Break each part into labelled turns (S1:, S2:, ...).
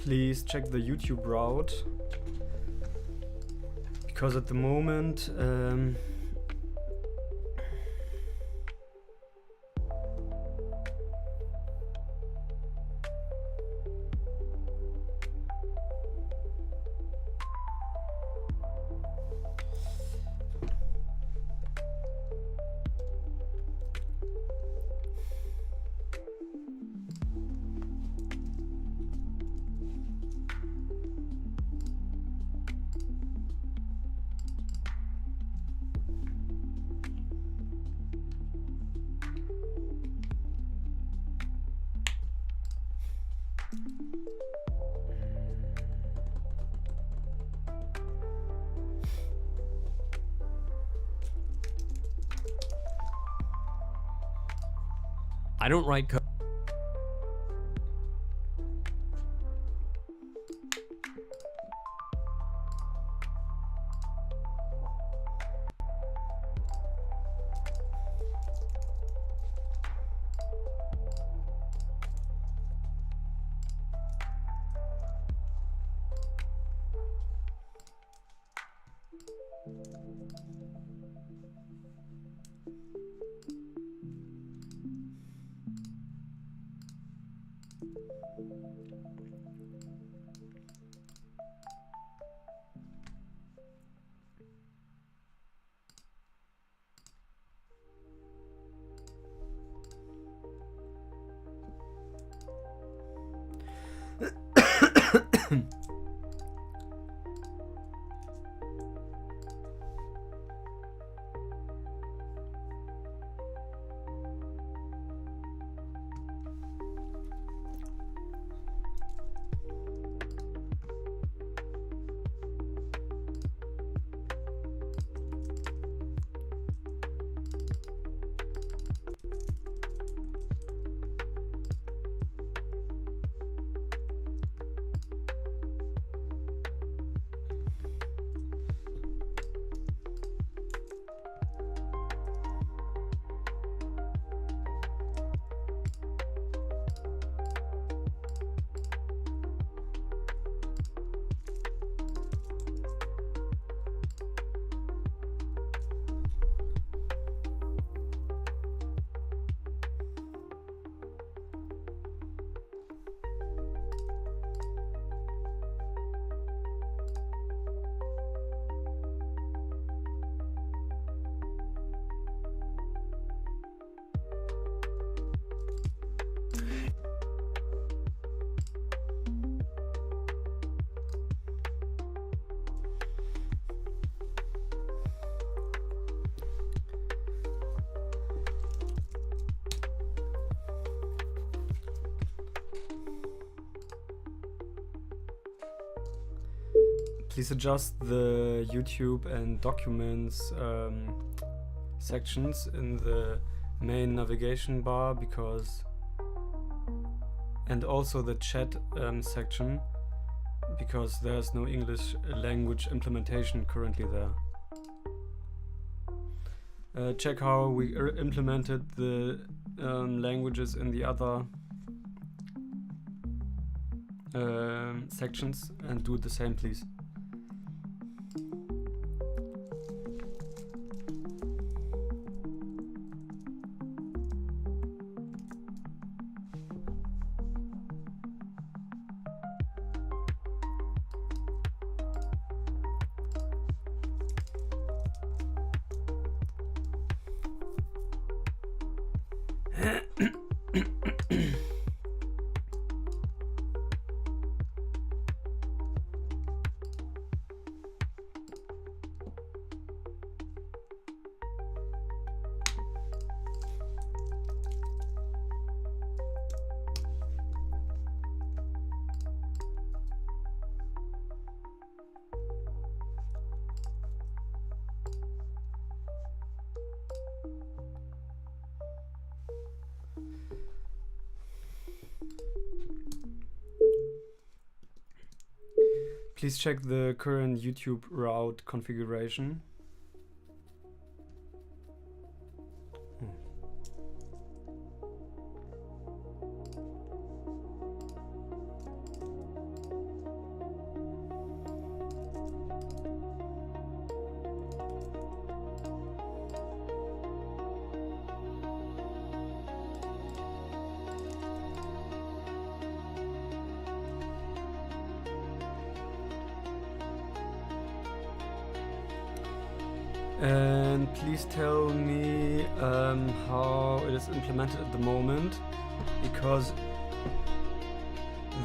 S1: Please check the YouTube route, because at the moment
S2: I don't write code.
S1: please adjust the YouTube and documents sections in the main navigation bar, because, and also the chat section, because there's no English language implementation currently there. Check how we implemented the languages in the other sections, and do the same, please. Please check the current YouTube route configuration. And please tell me how it is implemented at the moment, because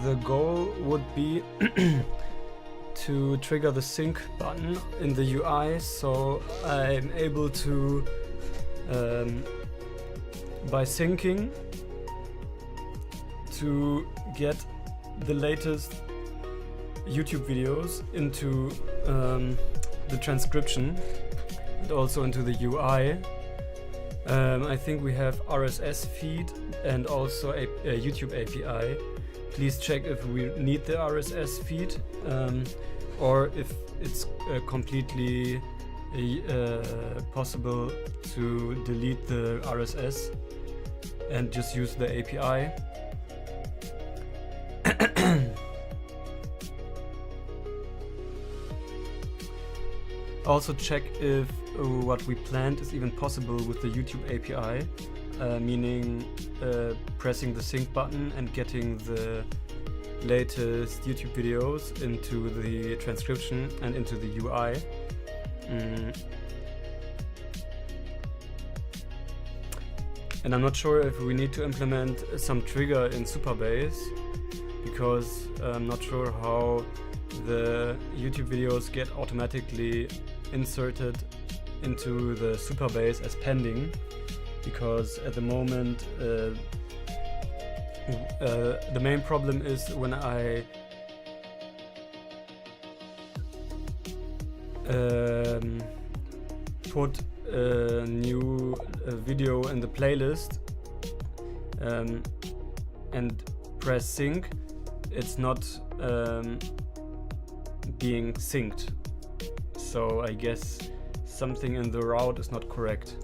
S1: the goal would be to trigger the sync button in the UI, so I'm able to, by syncing, to get the latest YouTube videos into the transcription and also into the UI. I think we have RSS feed and also a YouTube API. Please check if we need the RSS feed or if it's completely possible to delete the RSS and just use the API. Also check if what we planned is even possible with the YouTube API, meaning pressing the sync button and getting the latest YouTube videos into the transcription and into the UI. And I'm not sure if we need to implement some trigger in Supabase, because I'm not sure how the YouTube videos get automatically inserted into the Supabase as pending, because at the moment the main problem is when I put a new video in the playlist and press sync, it's not being synced. So I guess something in the route is not correct.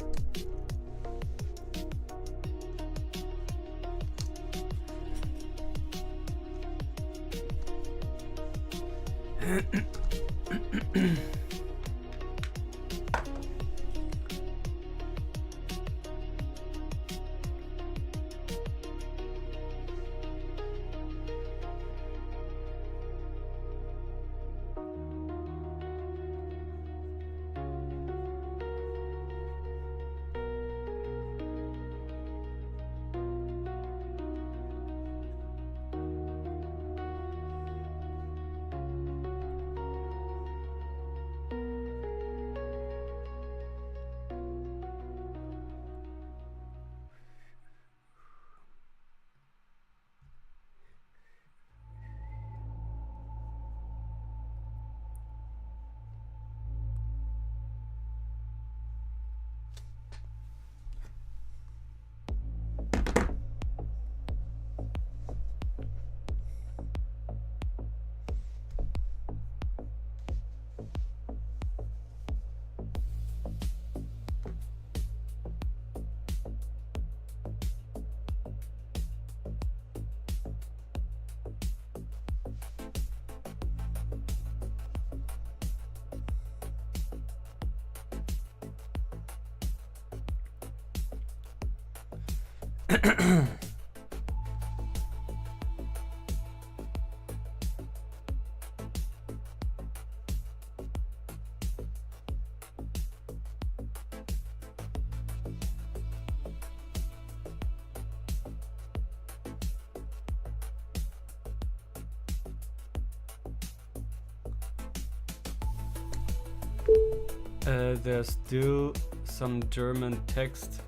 S1: There's still some German text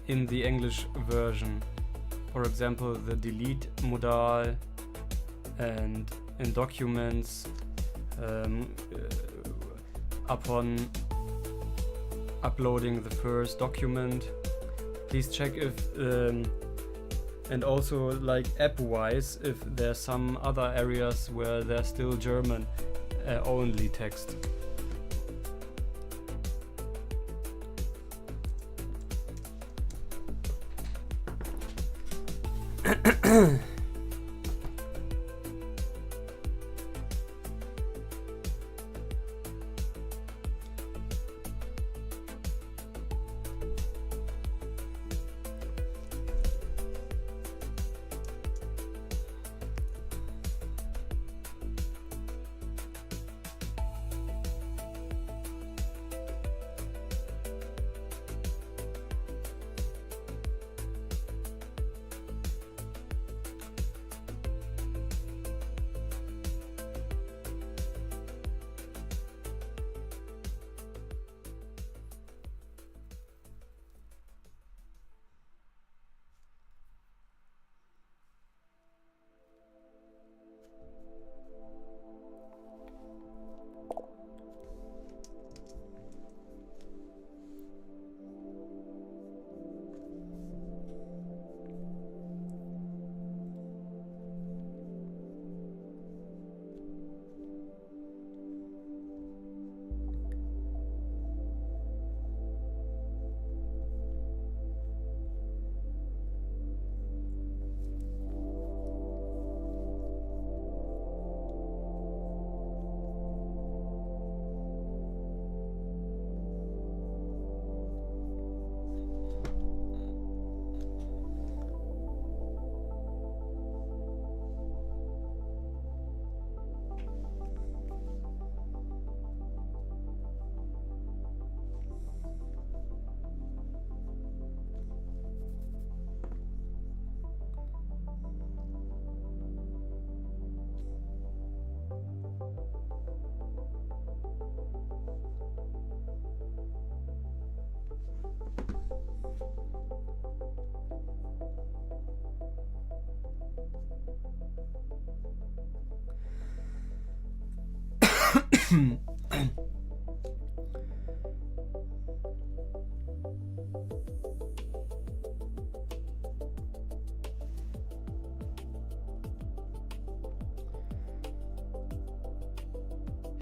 S1: in the English version. For example, the delete modal, and in documents upon uploading the first document. Please check if And also like app-wise, if there's some other areas where there's still German only text.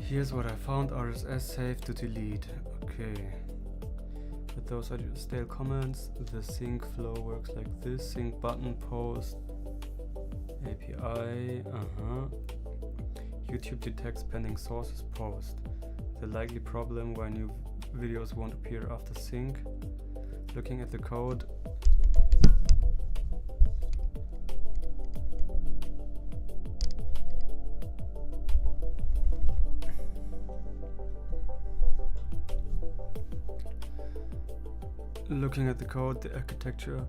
S1: Here's what I found: RSS safe to delete. Okay. But those are just stale comments. The sync flow works like this: sync button, post, API. YouTube detects pending sources, post. The likely problem why new videos won't appear after sync. Looking at the code. Looking at the code, the architecture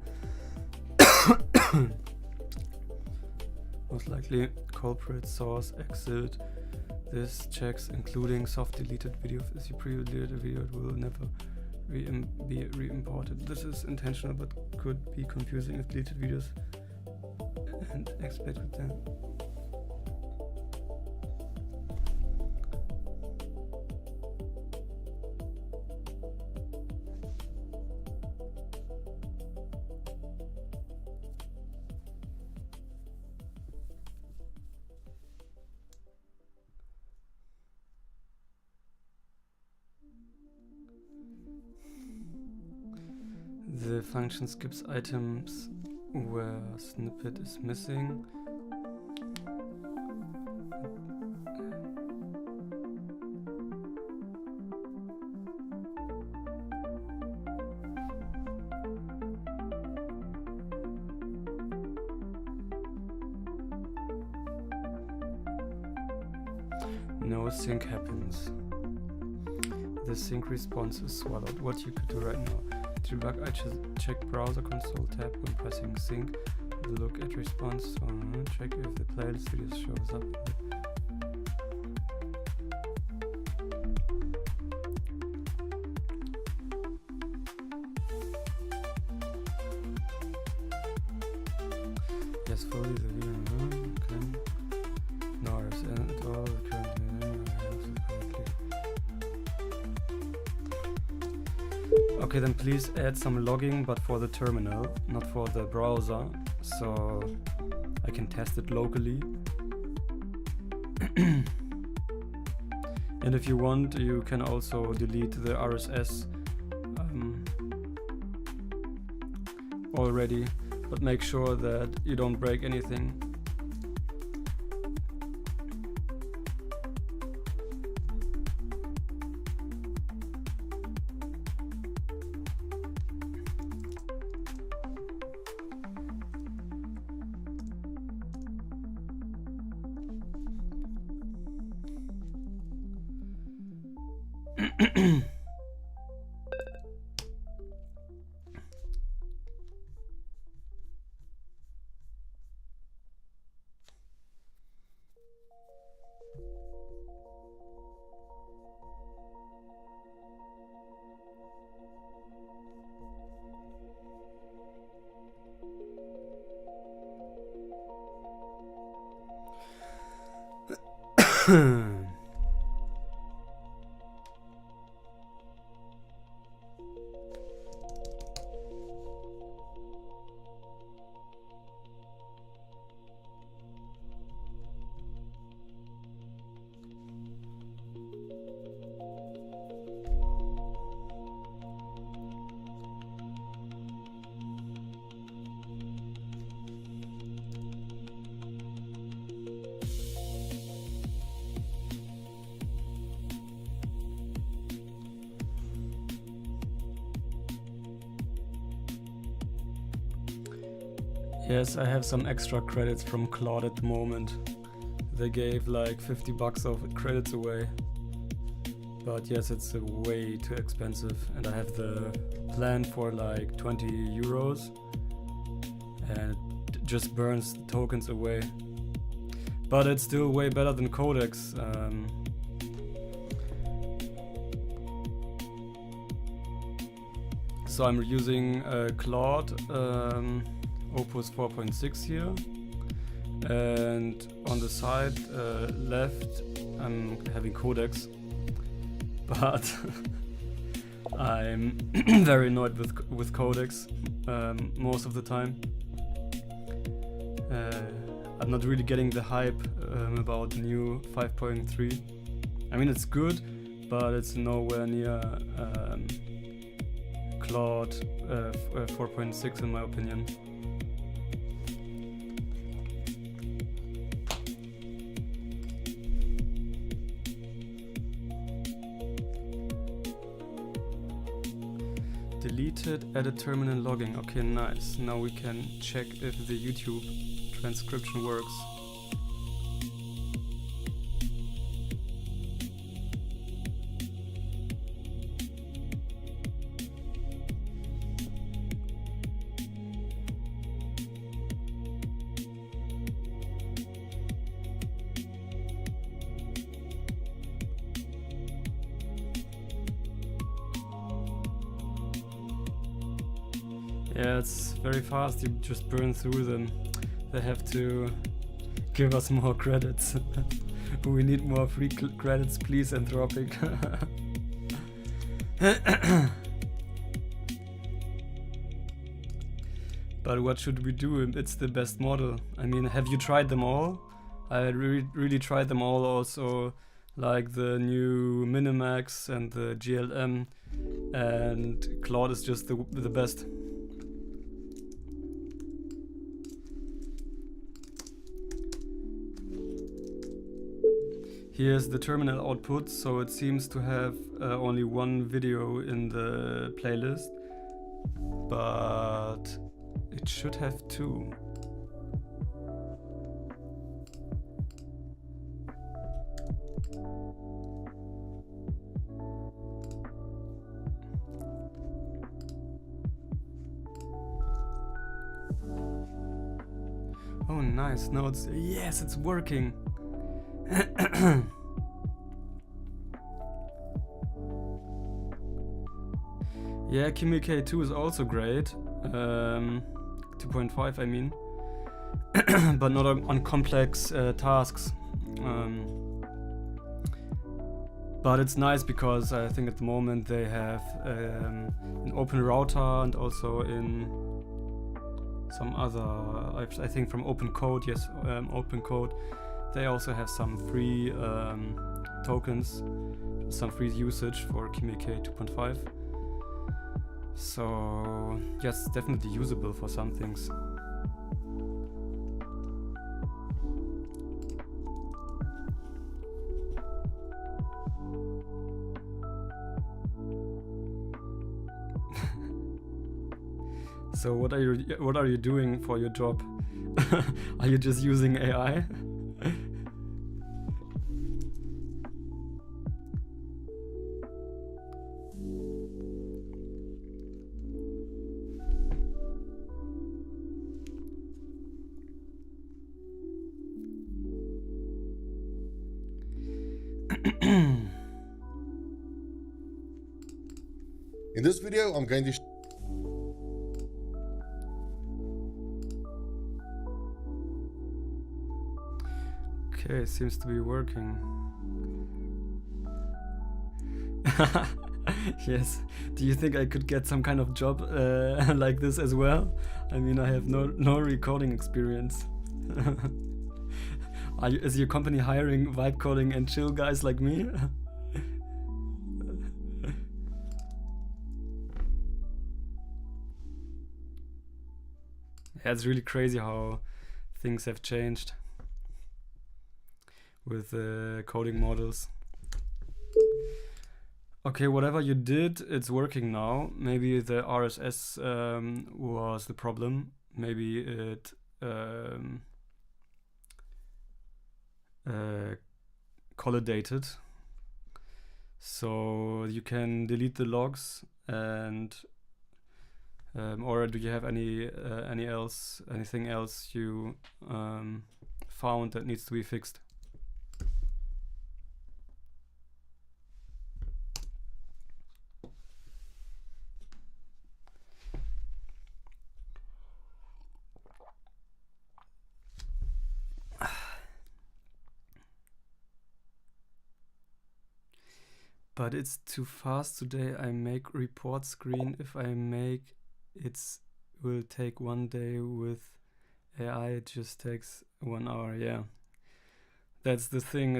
S1: most likely culprit, source, exit. This checks including soft deleted video. If you pre-deleted a video, it will never be re-imported. This is intentional but could be confusing if deleted videos and expect with them. The function skips items where snippet is missing. No sync happens. The sync response is swallowed. What you could do right now. To debug, I just check browser console tab when pressing sync. Look at response. So check if the playlist video shows up. Yes, fully the video. Okay. No errors at all. Currently. Okay, then please add some logging, but for the terminal, not for the browser, so I can test it locally. And if you want, you can also delete the RSS already, but make sure that you don't break anything. Yes, I have some extra credits from Claude at the moment. They gave like 50 bucks of credits away. But yes, it's way too expensive, and I have the plan for like 20 euros, and it just burns the tokens away. But it's still way better than Codex. So I'm using Claude Opus 4.6 here, and on the side left I'm having Codex, but I'm very annoyed with Codex most of the time. I'm not really getting the hype about the new 5.3. I mean, it's good, but it's nowhere near Claude 4.6 in my opinion. Deleted, added terminal logging. Okay, nice. Now we can check if the YouTube transcription works. Yeah, it's very fast, you just burn through them. They have to give us more credits. We need more free credits, please, Anthropic. But what should we do? It's the best model. I mean, have you tried them all? I really tried them all also, like the new Minimax and the GLM, and Claude is just the best. Here's the terminal output, so it seems to have only one video in the playlist, but it should have two. Oh nice, now yes, it's working. Yeah, Kimi K2 is also great. 2.5 I mean. But not on complex tasks. But it's nice because I think at the moment they have an open router, and also in some other, I think from open code, yes, open code, they also have some free tokens, some free usage for KMK 2.5. So yes, definitely usable for some things. So what are you doing for your job? Are you just using AI?
S2: In this video, I'm going to
S1: Okay, seems to be working. Yes. Do you think I could get some kind of job like this as well? I mean, I have no recording experience. Is your company hiring VibeCoding and chill guys like me? Yeah, it's really crazy how things have changed with coding models. Okay, whatever you did, it's working now. Maybe the RSS was the problem. Maybe it collidated. So you can delete the logs, and or do you have anything else you found that needs to be fixed? But it's too fast today. I make report screen. If I make it will take 1 day. With AI it just takes 1 hour. Yeah, that's the thing.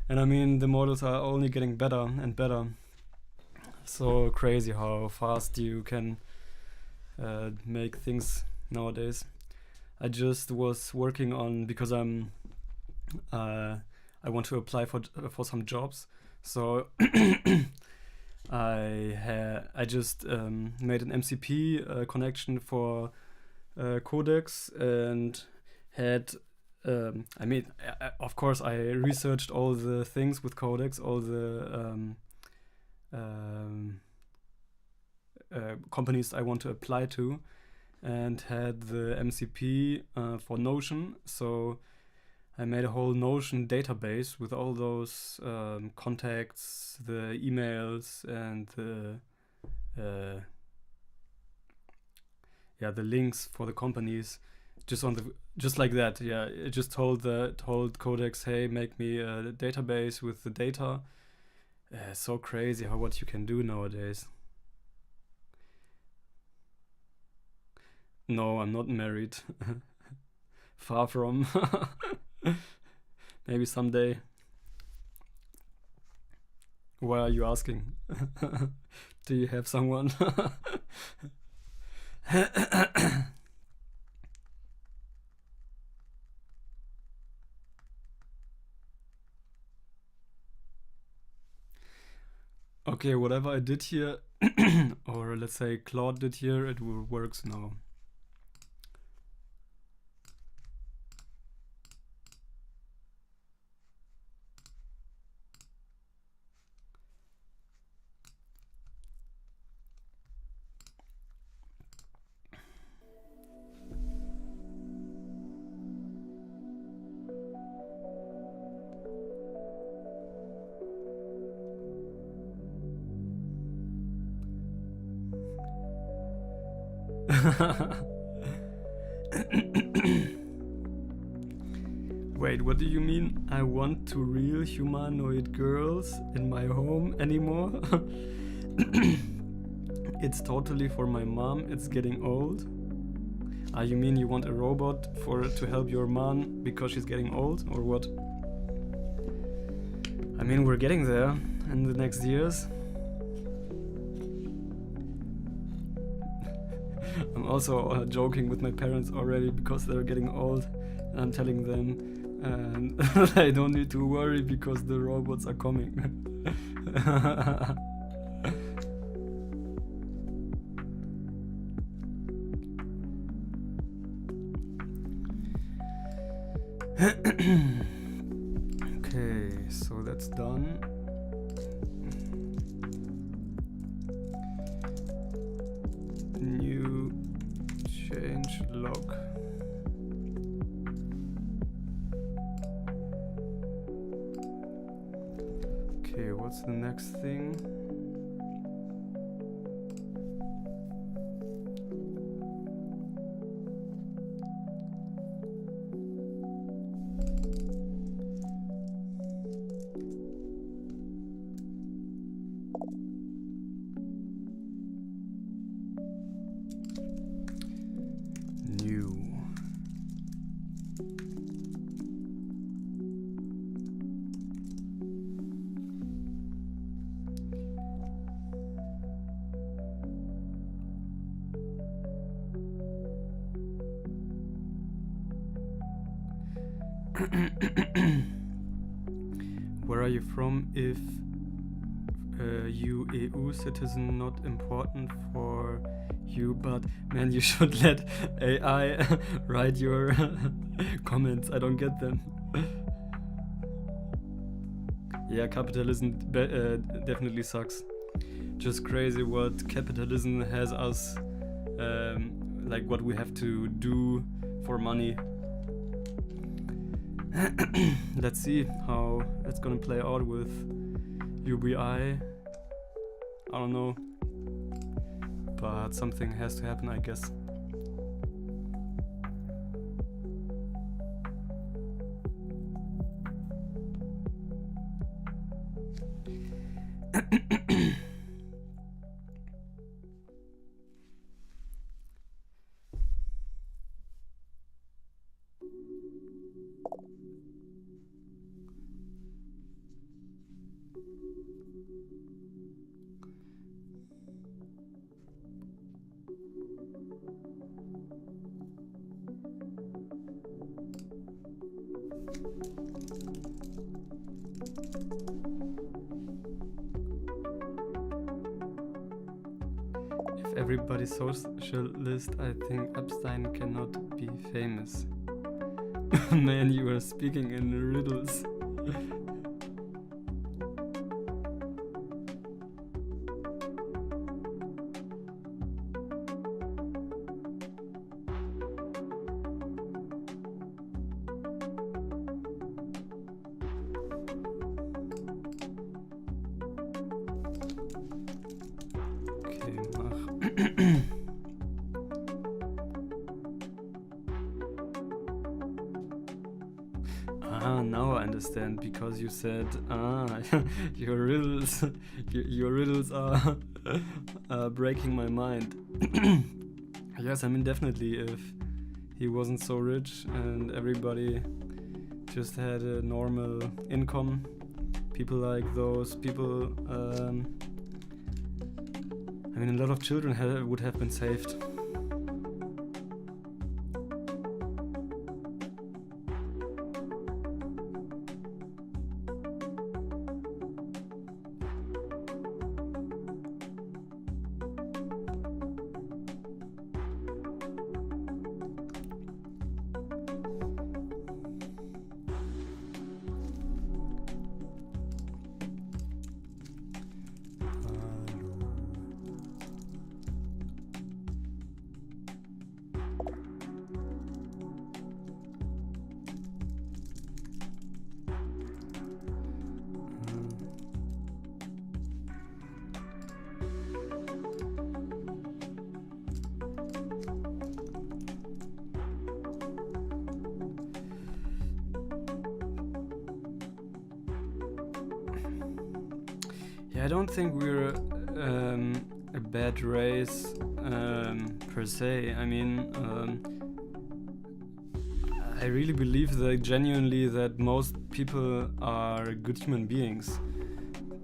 S1: And I mean, the models are only getting better and better. So crazy how fast you can make things nowadays. I just was working on, because I want to apply for some jobs. So I just made an MCP connection for Codex, and had of course I researched all the things with Codex, all the companies I want to apply to, and had the MCP for Notion. So I made a whole Notion database with all those contacts, the emails, and the links for the companies, just like that. Yeah, it just told Codex, hey, make me a database with the data. So crazy what you can do nowadays. No, I'm not married. Far from. Maybe someday. Why are you asking? Do you have someone? Okay, whatever I did here, or let's say Claude did here, it works now. Wait, what do you mean? I want to real humanoid girls in my home anymore? It's totally for my mom, it's getting old. You mean you want a robot to help your mom because she's getting old, or what? I mean, we're getting there in the next years. I'm also joking with my parents already because they're getting old, and I'm telling them they don't need to worry because the robots are coming. Okay, so that's done. New change log. Okay, what's the next thing? Where are you from? If you EU citizen, not important for you, but man, you should let AI write your comments. I don't get them. Yeah, capitalism definitely sucks. Just crazy what capitalism has us, like what we have to do for money. Let's see how it's gonna play out with UBI. I don't know, but something has to happen, I guess. Everybody's socialist, I think Epstein cannot be famous. Man, you are speaking in riddles. Now I understand, because you said, your riddles are breaking my mind. Yes, I mean, definitely, if he wasn't so rich and everybody just had a normal income, people like those people, I mean, a lot of children would have been saved. I don't think we're a bad race per se. I mean, I really believe that genuinely that most people are good human beings.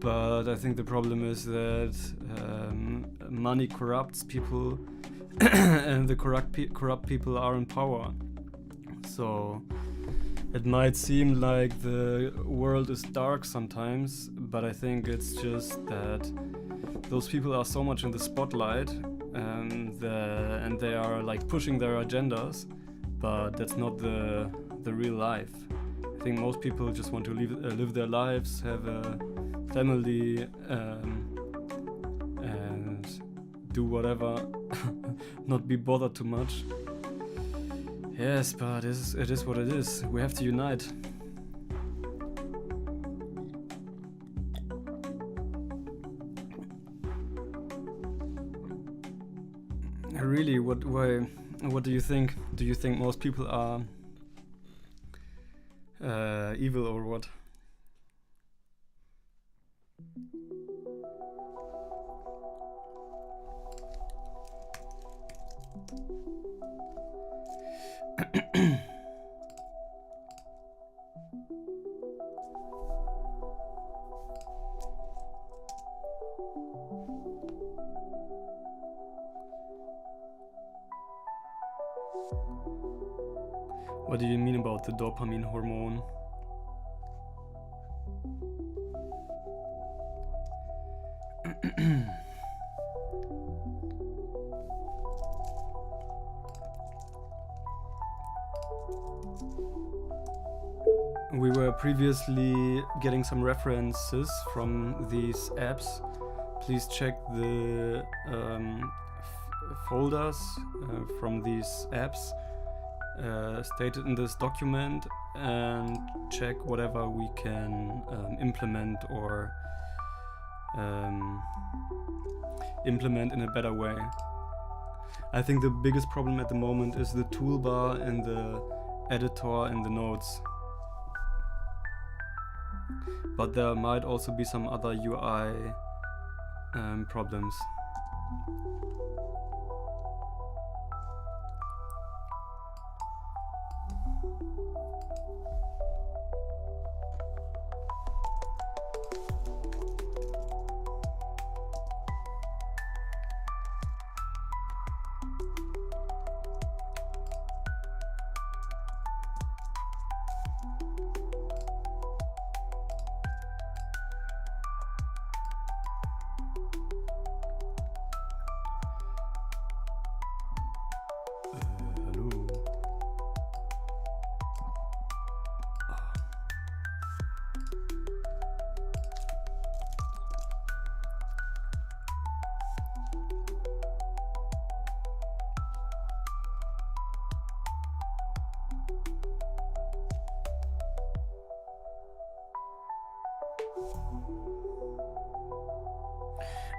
S1: But I think the problem is that money corrupts people and the corrupt people are in power. So it might seem like the world is dark sometimes, but I think it's just that those people are so much in the spotlight and they are like pushing their agendas, but that's not the real life. I think most people just want to live their lives, have a family, and do whatever, not be bothered too much. Yes, but it is what it is. We have to unite. Really, what do you think? Do you think most people are evil or what? What do you mean about the dopamine hormone? We were previously getting some references from these apps. Please check the folders from these apps stated in this document and check whatever we can implement or implement in a better way. I think the biggest problem at the moment is the toolbar and the editor and the notes. But there might also be some other UI problems.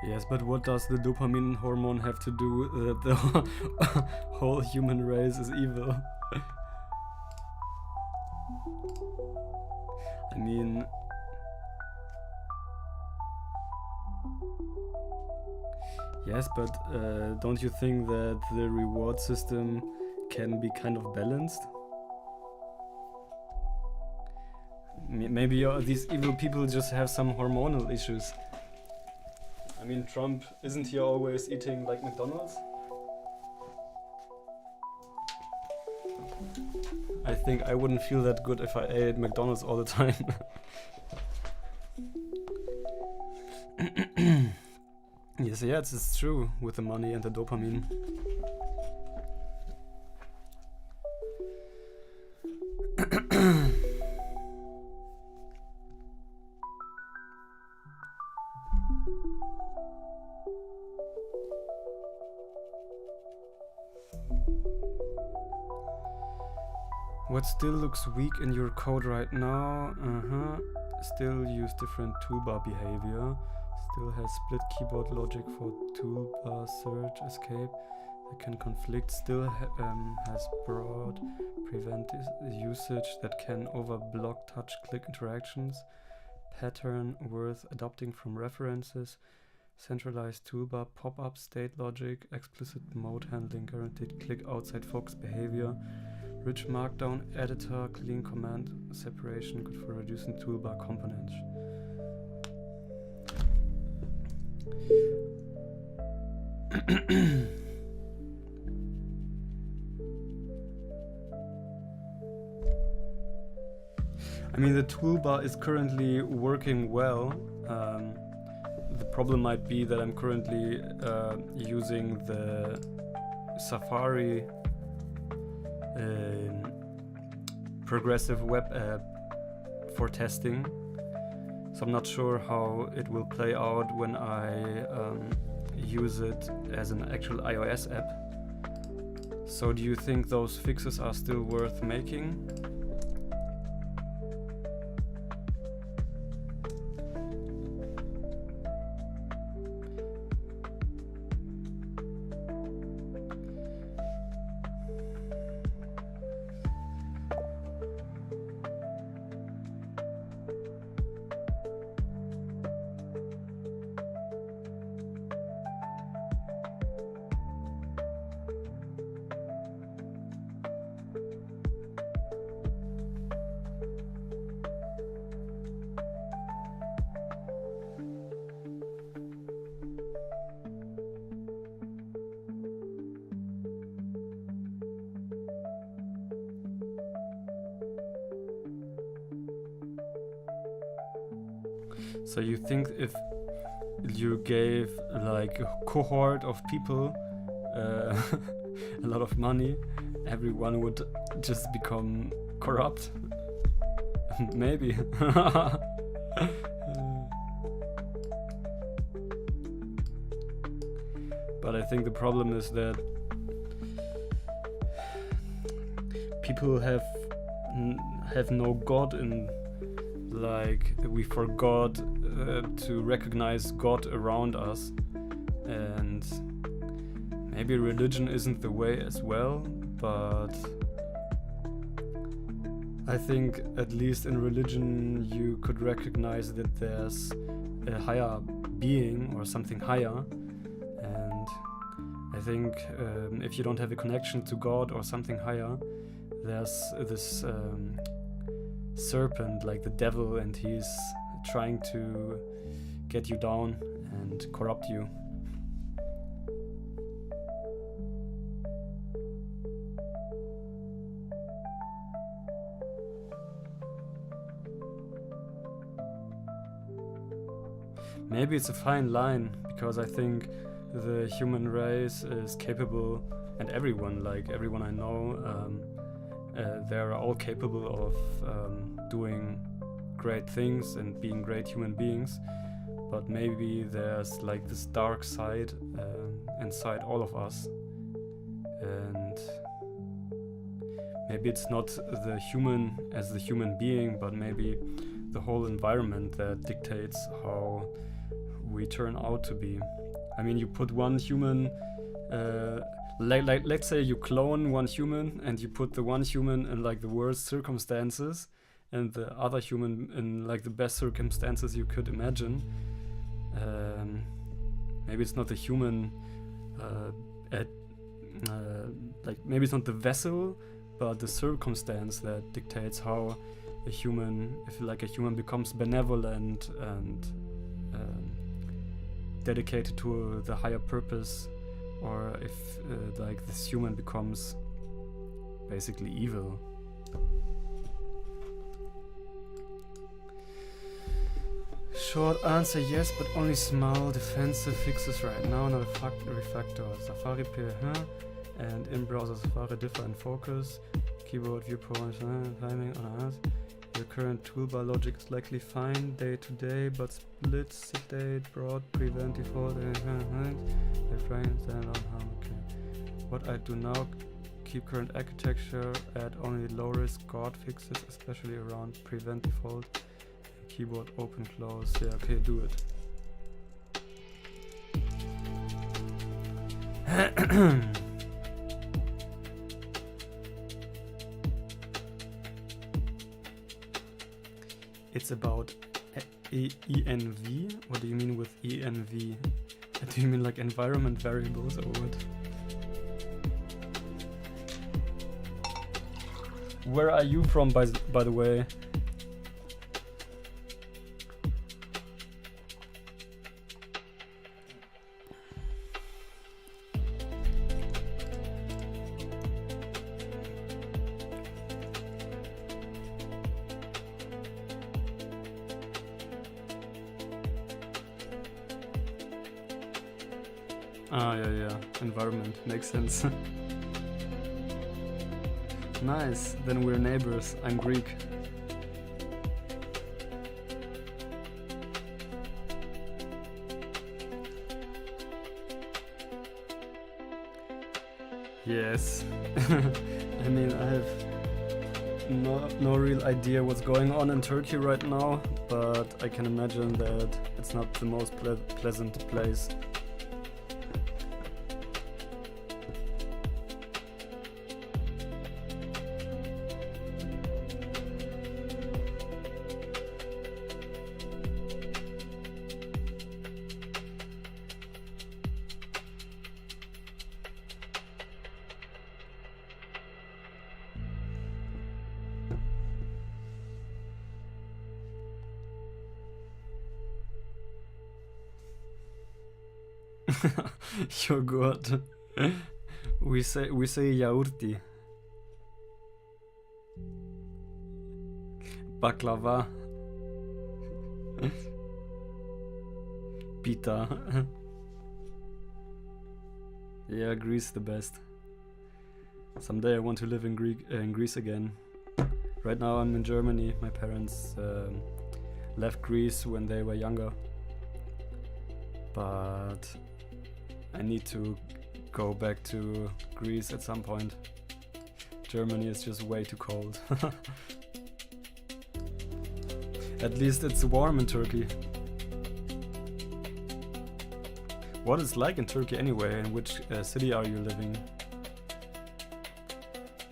S1: Yes, but what does the dopamine hormone have to do that the whole human race is evil? I mean, yes, but don't you think that the reward system can be kind of balanced? Maybe these evil people just have some hormonal issues. I mean, Trump, isn't he always eating like McDonald's? I think I wouldn't feel that good if I ate McDonald's all the time. Yes, yeah, it's true with the money and the dopamine. What still looks weak in your code right now? Still use different toolbar behavior. Still has split keyboard logic for toolbar search, escape. That can conflict. Still has broad prevent usage that can overblock touch-click interactions. pattern worth adopting from references, centralized toolbar, pop-up, state logic, explicit mode handling, guaranteed click outside focus behavior, rich markdown editor, clean command separation, good for reducing toolbar components. I mean, the toolbar is currently working well. The problem might be that I'm currently using the Safari progressive web app for testing. So I'm not sure how it will play out when I use it as an actual iOS app. So do you think those fixes are still worth making? So you think if you gave like a cohort of people a lot of money, everyone would just become corrupt? Maybe. But I think the problem is that people have no God in, like, we forgot to recognize God around us, and maybe religion isn't the way as well, but I think at least in religion you could recognize that there's a higher being or something higher, and I think if you don't have a connection to God or something higher, there's this serpent, like the devil, and he's trying to get you down and corrupt you. Maybe it's a fine line, because I think the human race is capable, and everyone, like everyone I know, they're all capable of doing great things and being great human beings, but maybe there's like this dark side inside all of us, and maybe it's not the human as the human being, but maybe the whole environment that dictates how we turn out to be. I mean, you put one human, let's say you clone one human and you put the one human in like the worst circumstances and the other human in like the best circumstances you could imagine. Maybe it's not the human, like maybe it's not the vessel, but the circumstance that dictates how a human, if like a human becomes benevolent and dedicated to the higher purpose, or if like this human becomes basically evil. Short answer, yes, but only small defensive fixes right now, not a refactor. Safari PH and in-browser Safari differ in focus, keyboard viewpoint, timing on us. Your current toolbar logic is likely fine day to day, but split, state, broad, prevent, default, and what I do now, keep current architecture, add only low-risk guard fixes, especially around prevent, default, keyboard open, close. Yeah, okay, do it. It's about ENV? What do you mean with ENV? Do you mean like environment variables or what? Where are you from, by the way? Ah, yeah, environment, makes sense. Nice, then we're neighbors. I'm Greek. Yes. I mean, I have no real idea what's going on in Turkey right now, but I can imagine that it's not the most pleasant place. Yogurt. We say yaurti. Baklava. Pita. Yeah, Greece the best. Someday I want to live in Greece again. Right now I'm in Germany. My parents left Greece when they were younger. But I need to go back to Greece at some point. Germany is just way too cold. At least it's warm in Turkey. What is it like in Turkey anyway? In which city are you living?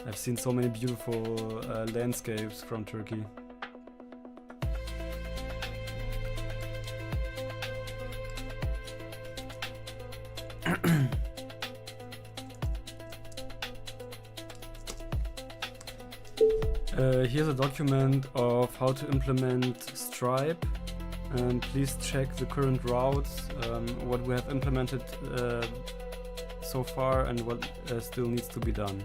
S1: I've seen so many beautiful landscapes from Turkey. Here's a document of how to implement Stripe, and please check the current routes, what we have implemented so far and what still needs to be done.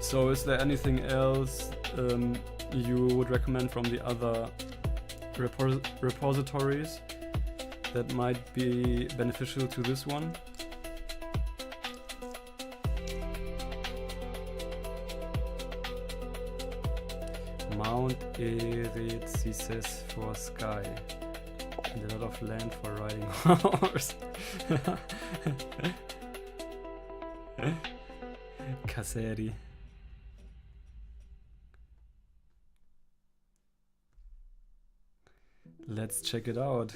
S1: So is there anything else you would recommend from the other repositories that might be beneficial to this one? Mount Erythis for sky and a lot of land for riding horse. Kaseri. Let's check it out.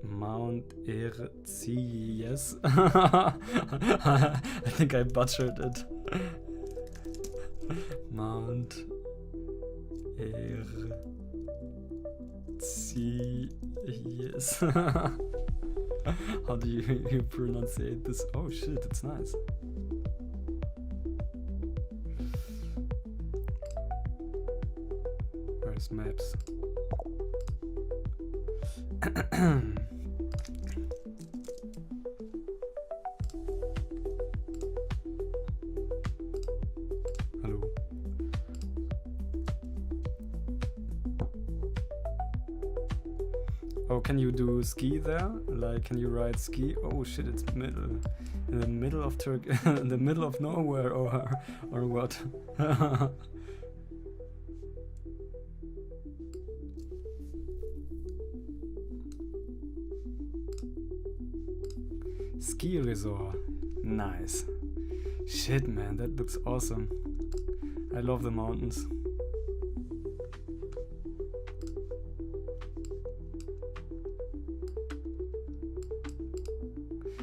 S1: Mount Erythis. I think I butchered it. Mount Erythis. How do you pronounce this? Oh shit, it's nice. Where's maps? Hello. Oh, can you do ski there? Like, can you ride ski? Oh shit, it's in the middle of Turkey, in the middle of nowhere, or what? Ski resort. Nice. Shit, man, that looks awesome. I love the mountains.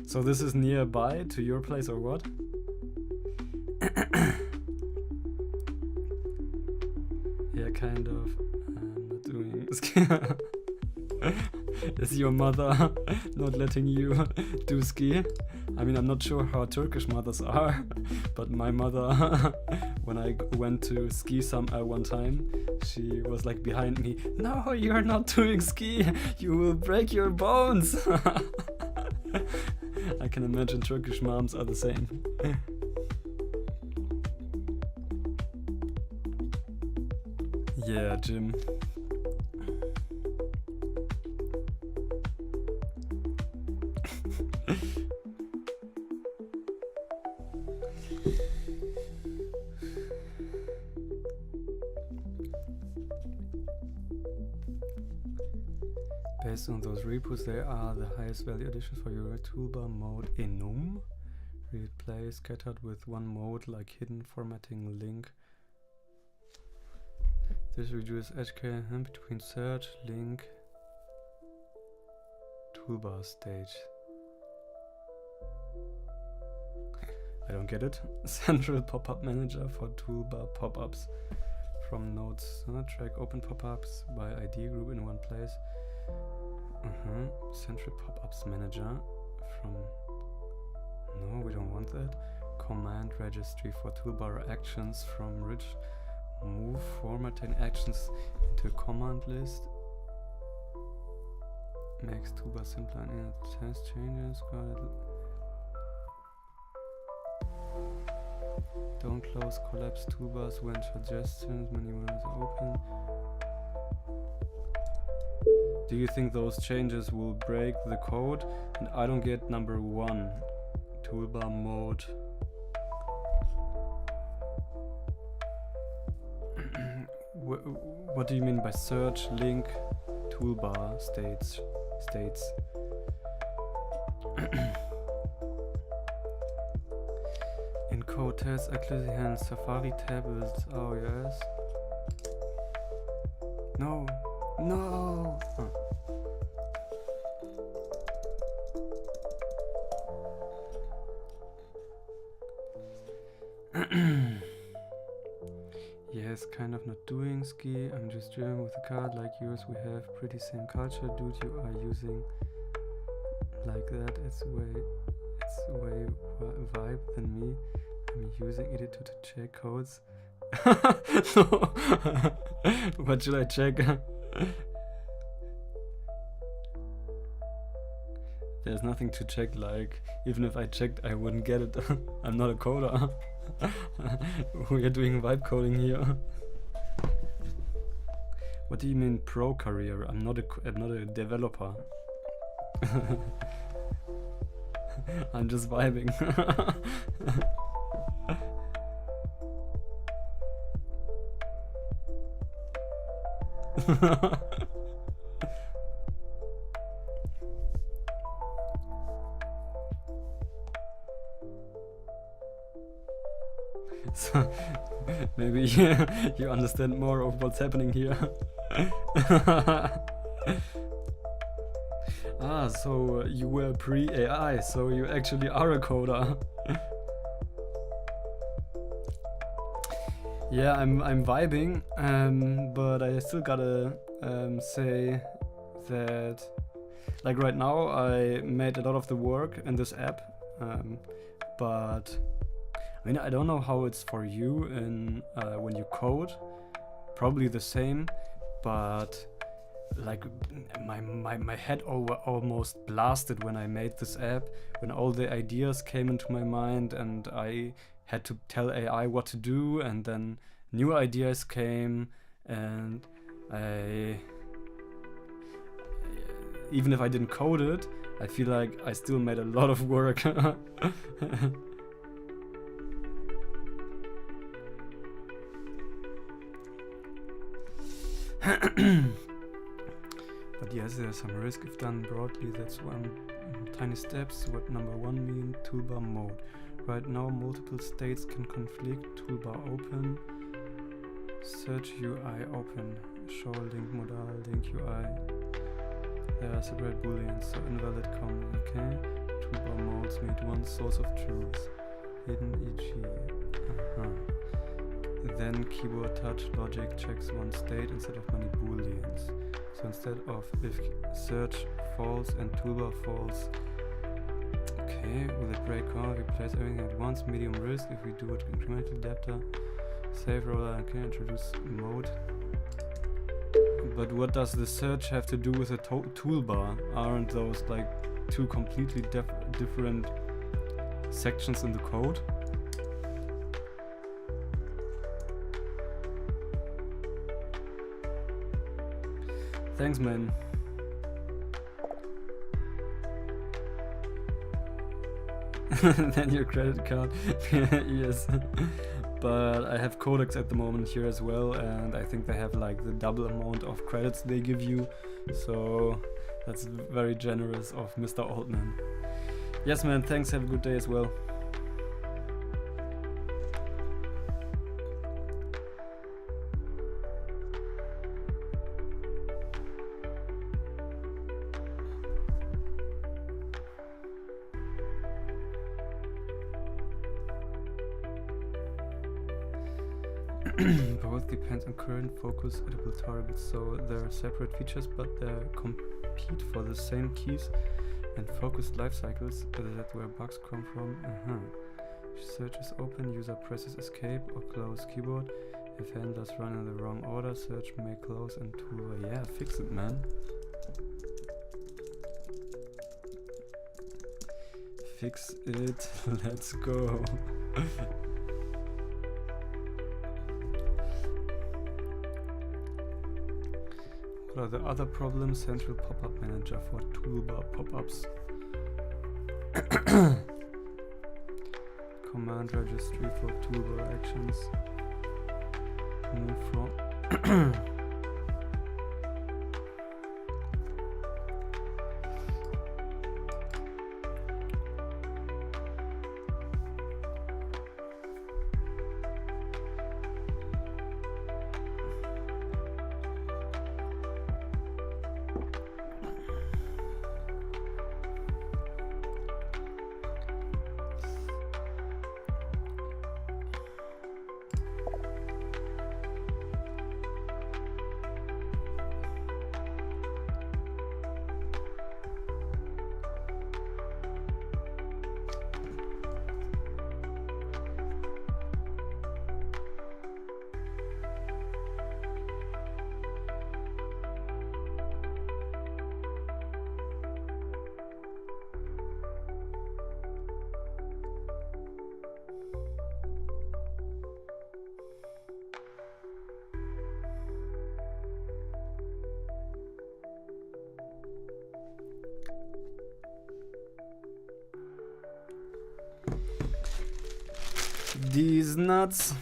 S1: So this is nearby to your place or what? Yeah, kind of. I'm not doing ski. Is your mother not letting you do ski? I mean, I'm not sure how Turkish mothers are, but my mother, when I went to ski one time, she was like behind me, "No, you're not doing ski, you will break your bones." I can imagine Turkish moms are the same. Yeah, Jim. Based on those repos, they are the highest value additions for your toolbar mode enum. Replace scattered with one mode like hidden formatting link. This reduces edge case between search, link, toolbar stage. I don't get it. Central pop-up manager for toolbar pop-ups. From nodes, track open pop-ups by ID group in one place. Central pop-ups manager from... No, we don't want that. Command registry for toolbar actions from rich. Move formatting actions into a command list. Makes toolbar simpler and test changes. Don't close collapse toolbars when suggestions menu is open. Do you think those changes will break the code? And I don't get number 1. Toolbar mode. What do you mean by search, link, toolbar, states? In Codex, Eclipse Safari tables. Oh yes. No. No. Huh. Yes, kind of not doing ski. I'm just driven with a card like yours. We have pretty same culture. Dude, you are using like that. It's way vibe than me. I'm using it to check codes. No. What should I check? There's nothing to check, like, even if I checked, I wouldn't get it. I'm not a coder. We are doing vibe coding here. What do you mean pro career? I'm not a developer. I'm just vibing. So maybe you understand more of what's happening here. Ah, so you were pre-AI, so you actually are a coder. Yeah, I'm vibing, but I still gotta say that, like, right now I made a lot of the work in this app, but I mean, I don't know how it's for you in when you code. Probably the same, but like my head almost blasted when I made this app, when all the ideas came into my mind and I had to tell AI what to do, and then new ideas came, and even if I didn't code it, I feel like I still made a lot of work. But yes, there's some risk if done broadly. That's one tiny steps. What number 1 mean? Toolbar mode. Right now, multiple states can conflict. Toolbar open. Search UI open. Show link modal link UI. There are separate booleans, so invalid comment. Okay. toolbar modes made one source of truth. Hidden e.g. Then keyboard touch logic checks one state instead of many booleans. So instead of if search false and toolbar false. Okay, with a break comma we place everything at once, medium risk if we do it incremental adapter. Save roller and can introduce mode. But what does the search have to do with a toolbar? Aren't those like two completely different sections in the code? Thanks, man. Then your credit card. Yes. But I have Codex at the moment here as well, and I think they have like the double amount of credits they give you. So that's very generous of Mr. Altman. Yes, man, thanks. Have a good day as well. Both depends on current focus editable targets, so they're separate features but they compete for the same keys and focused life cycles. Is that where bugs come from? Search is open, user presses escape or close keyboard. If handlers run in the wrong order, search may close and toolbar. Yeah, fix it, man. Fix it. Let's go. What are the other problems? Central pop-up manager for toolbar pop-ups. Command registry for toolbar actions. Move from these nuts.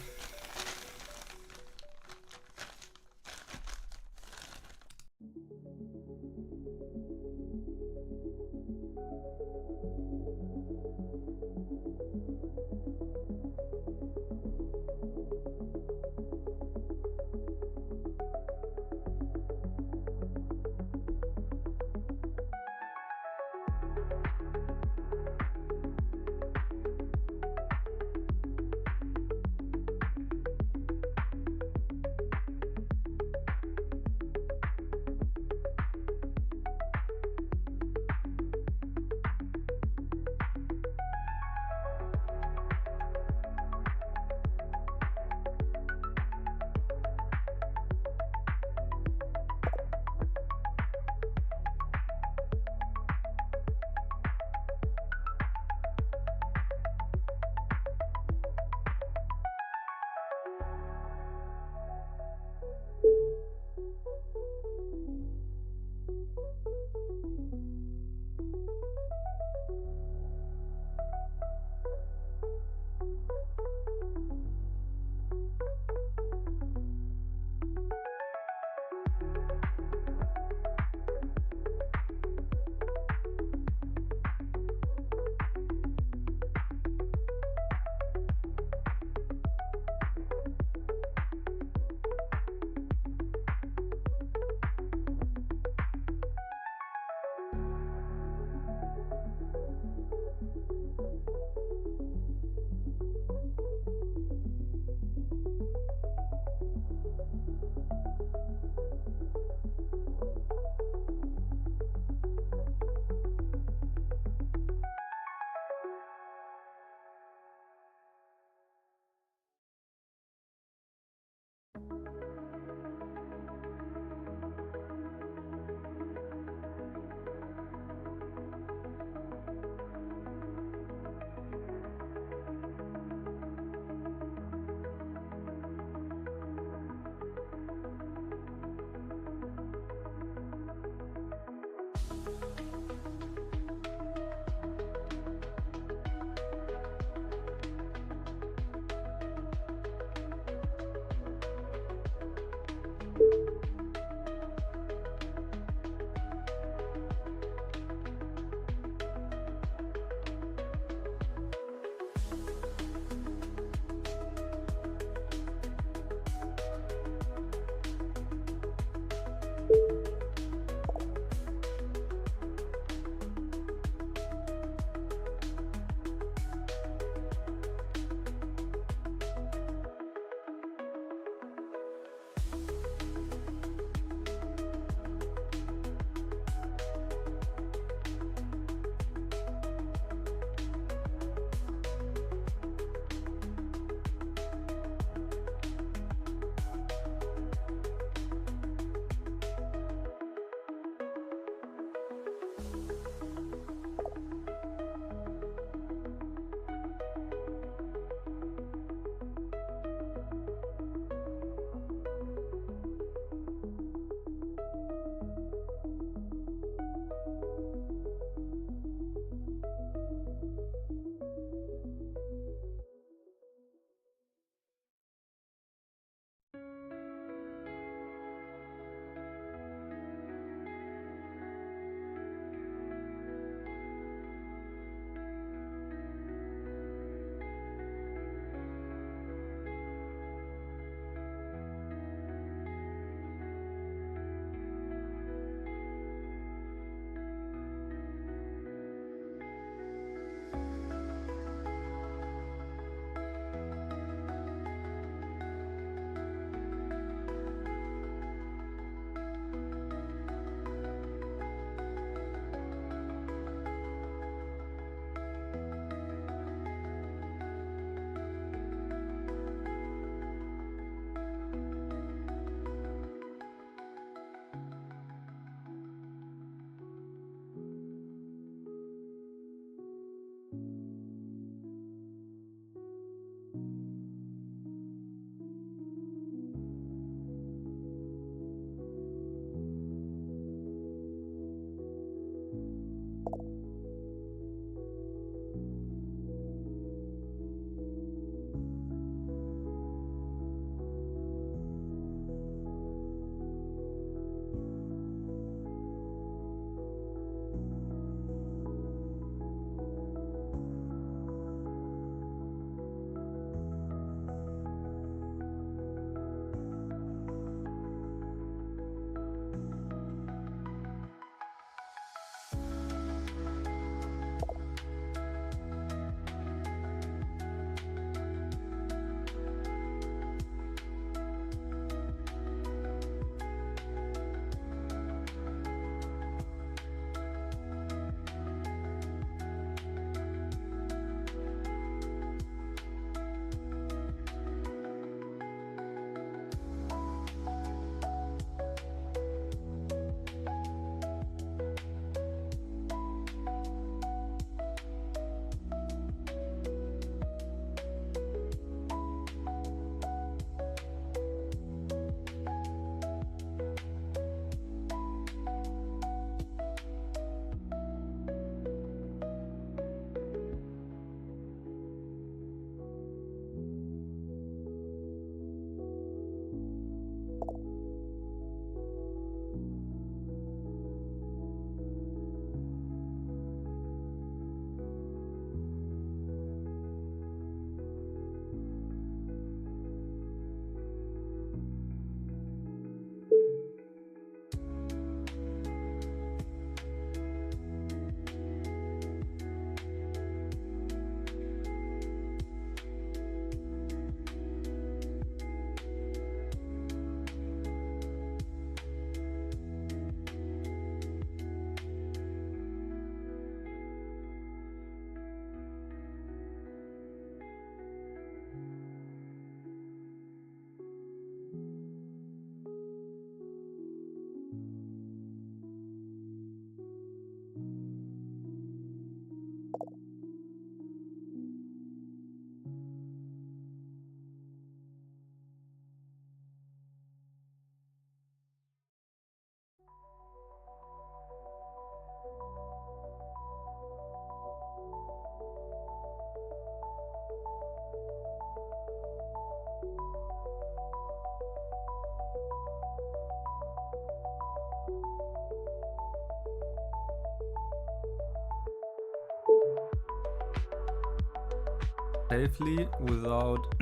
S1: safely without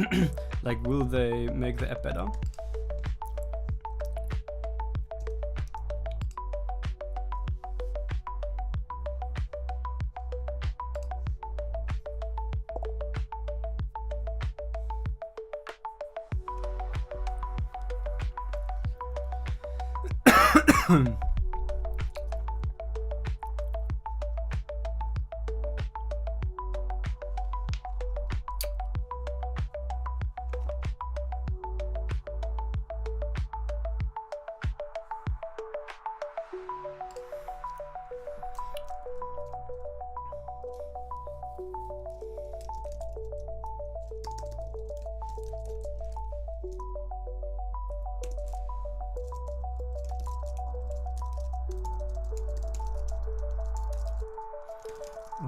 S1: like, will they make the app better?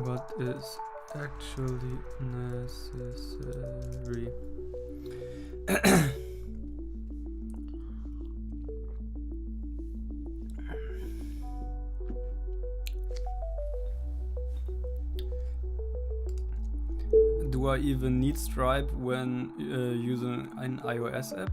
S1: What is actually necessary? Do I even need Stripe when using an iOS app?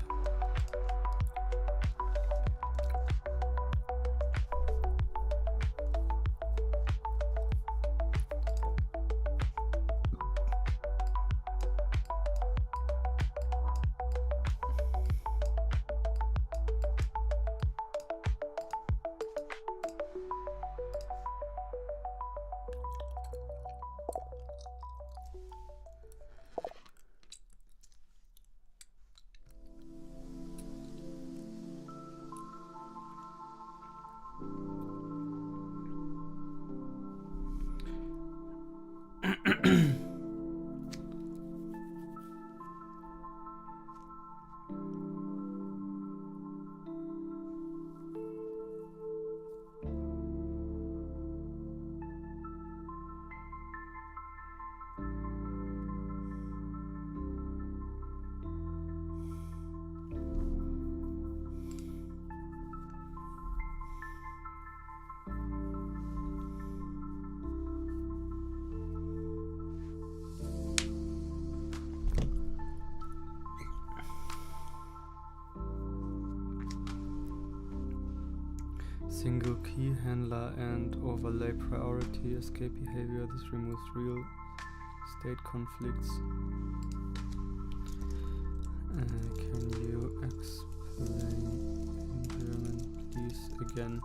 S1: Single key handler and overlay priority escape behavior. This removes real state conflicts. Can you explain in German, please, again?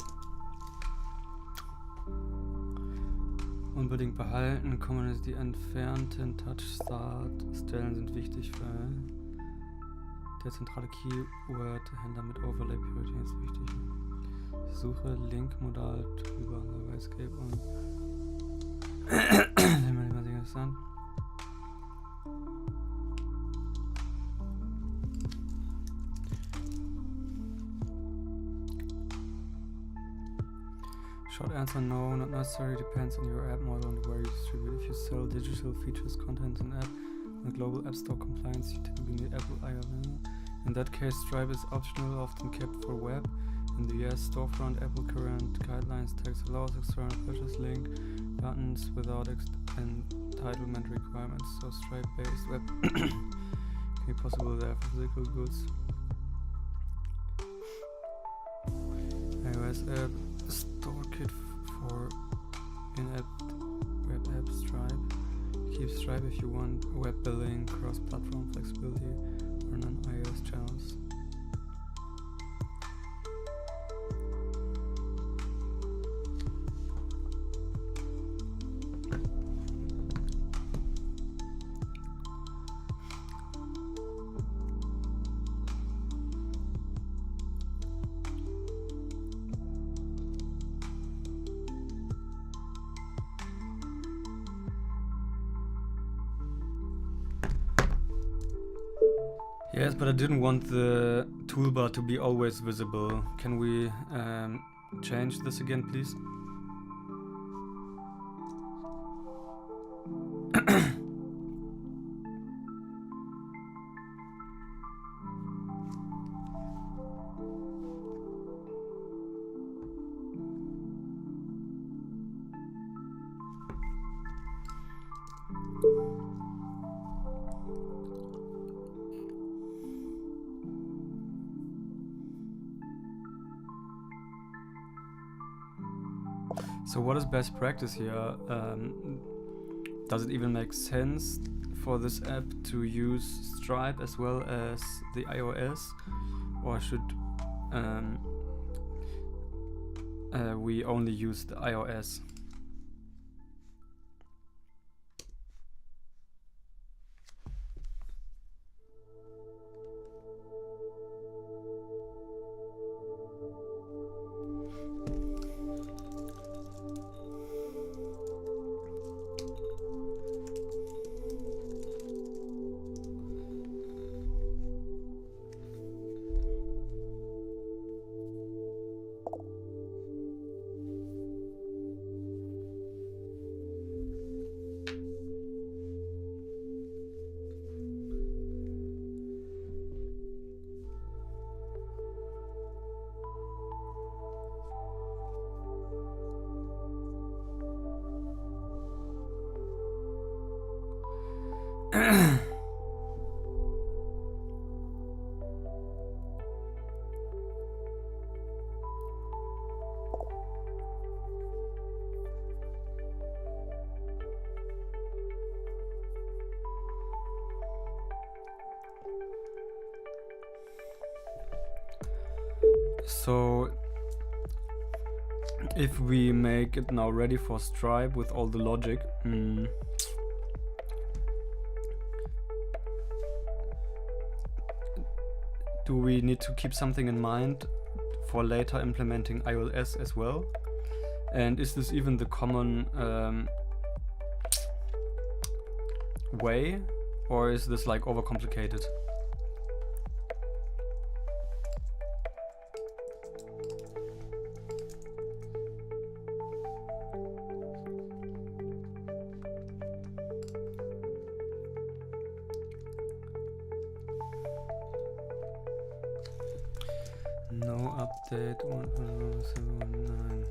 S1: Unbedingt behalten. Die entfernten Touch-Start-Stellen sind wichtig für der zentrale Keyword-Händler mit Overlay Priority ist wichtig. Suche Link-Modal drüber, Escape und interessant. Short answer: no, not necessary. Depends on your app model and where you distribute. If you sell digital features, content, and app with global App Store compliance, you typically need Apple iOS. In that case, Stripe is optional, often kept for web. In the US storefront, Apple current guidelines text allows external purchase link buttons without entitlement requirements. So Stripe-based web can be possible there for physical goods. iOS app store kit for in-app web app Stripe. Keep Stripe if you want web billing, cross-platform flexibility, or non-iOS channels. Yes, but I didn't want the toolbar to be always visible. Can we change this again, please? So what is best practice here? Does it even make sense for this app to use Stripe as well as the iOS, or should we only use the iOS? So if we make it now ready for Stripe with all the logic, do we need to keep something in mind for later implementing iOS as well? And is this even the common way, or is this like overcomplicated? No update 1.719.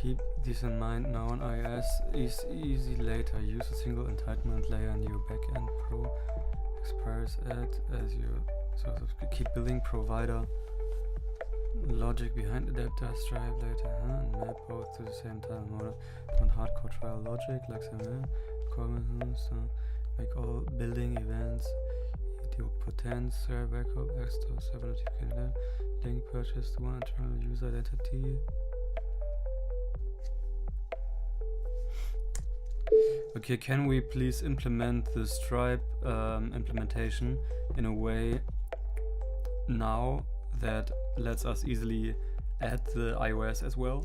S1: Keep this in mind now on iOS is easy later. Use a single entitlement layer in your backend pro. Expires as your source of keep building provider. Logic behind adapter, Stripe later, and map both to the same time. Don't hardcore trial logic like some comments. Make all building events. Idiopotent, Stripe backup, extra server notification, link purchase to one internal user identity. Okay, can we please implement the Stripe implementation in a way now that lets us easily add the iOS as well?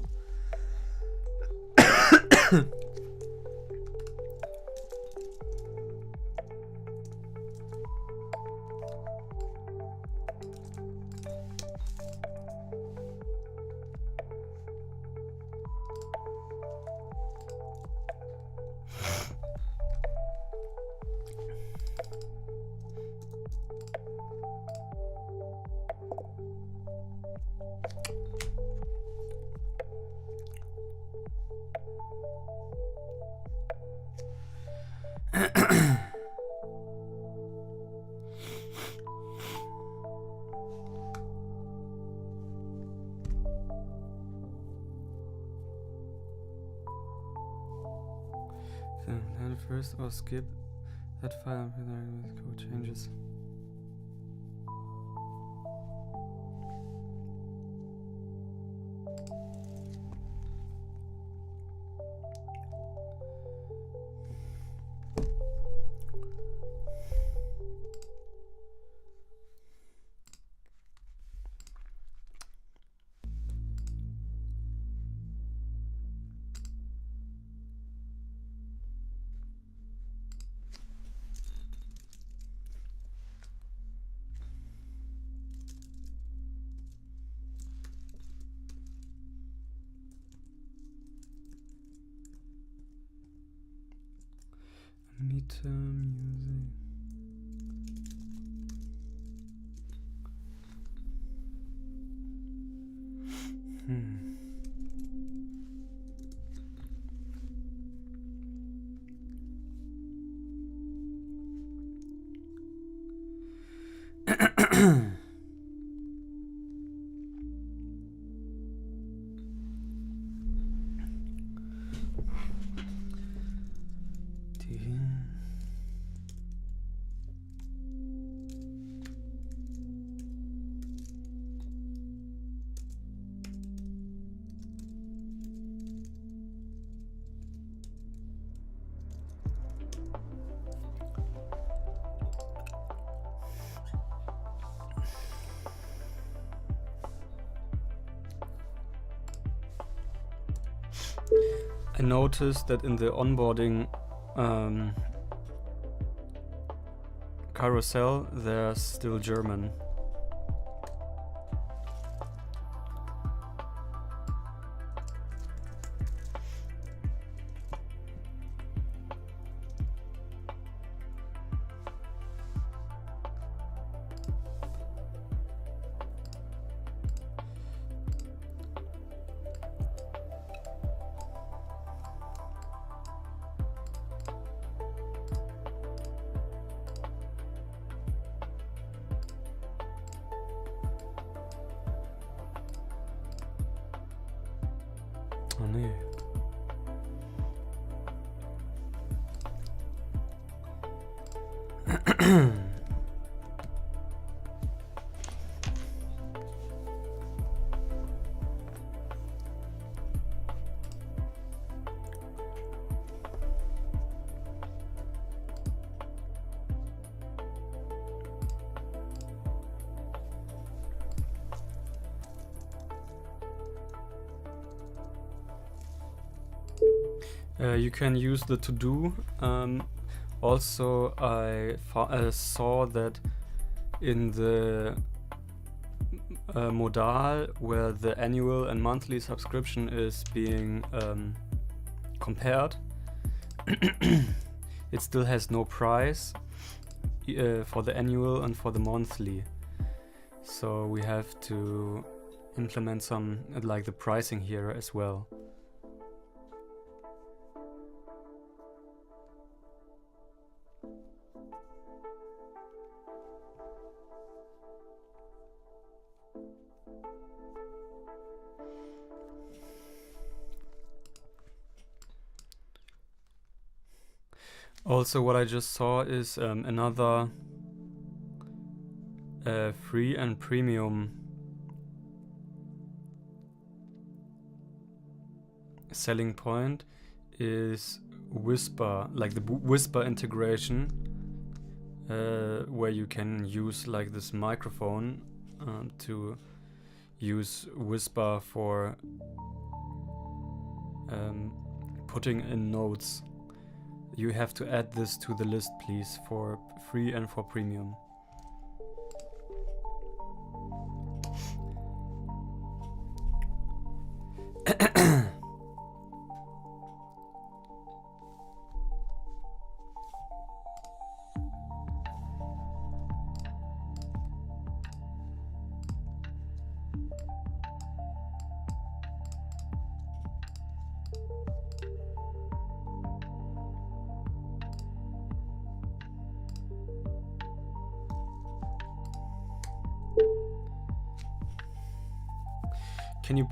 S1: Then first or skip that file with code changes. Meter music. I noticed that in the onboarding carousel there's still German. Oh nee. You can use the to-do. Also, I saw that in the modal where the annual and monthly subscription is being compared, it still has no price for the annual and for the monthly. So we have to implement some like the pricing here as well. Also, what I just saw is another free and premium selling point is Whisper, like the Whisper integration, where you can use like this microphone to use Whisper for putting in notes. You have to add this to the list, please, for free and for premium. Can you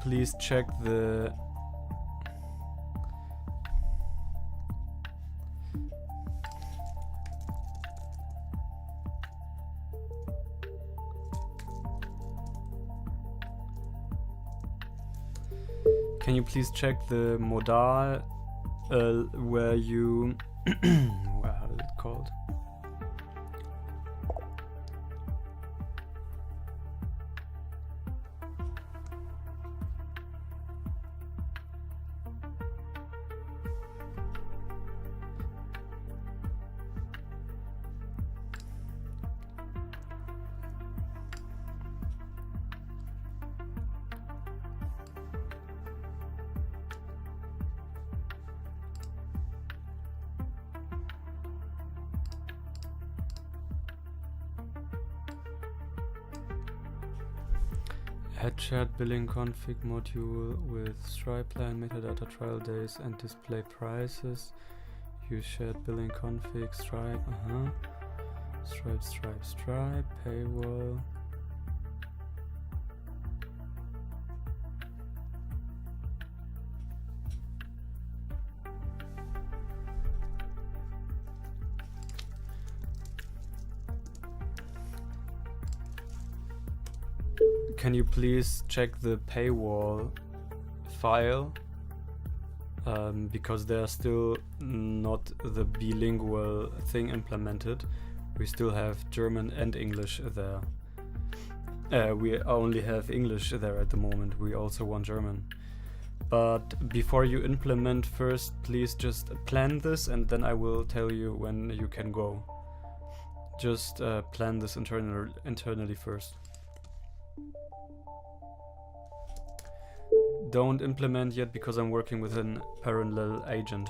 S1: please check the modal where you how is it called? Add shared billing config module with Stripe plan, metadata trial days and display prices. Use shared billing config, Stripe, Stripe, paywall. can you please check the paywall file? Because there's still not the bilingual thing implemented. We still have German and English there. We only have English there at the moment. We also want German. But before you implement, first please just plan this, and then I will tell you when you can go. Just plan this internally first. Don't implement yet because I'm working with a parallel agent.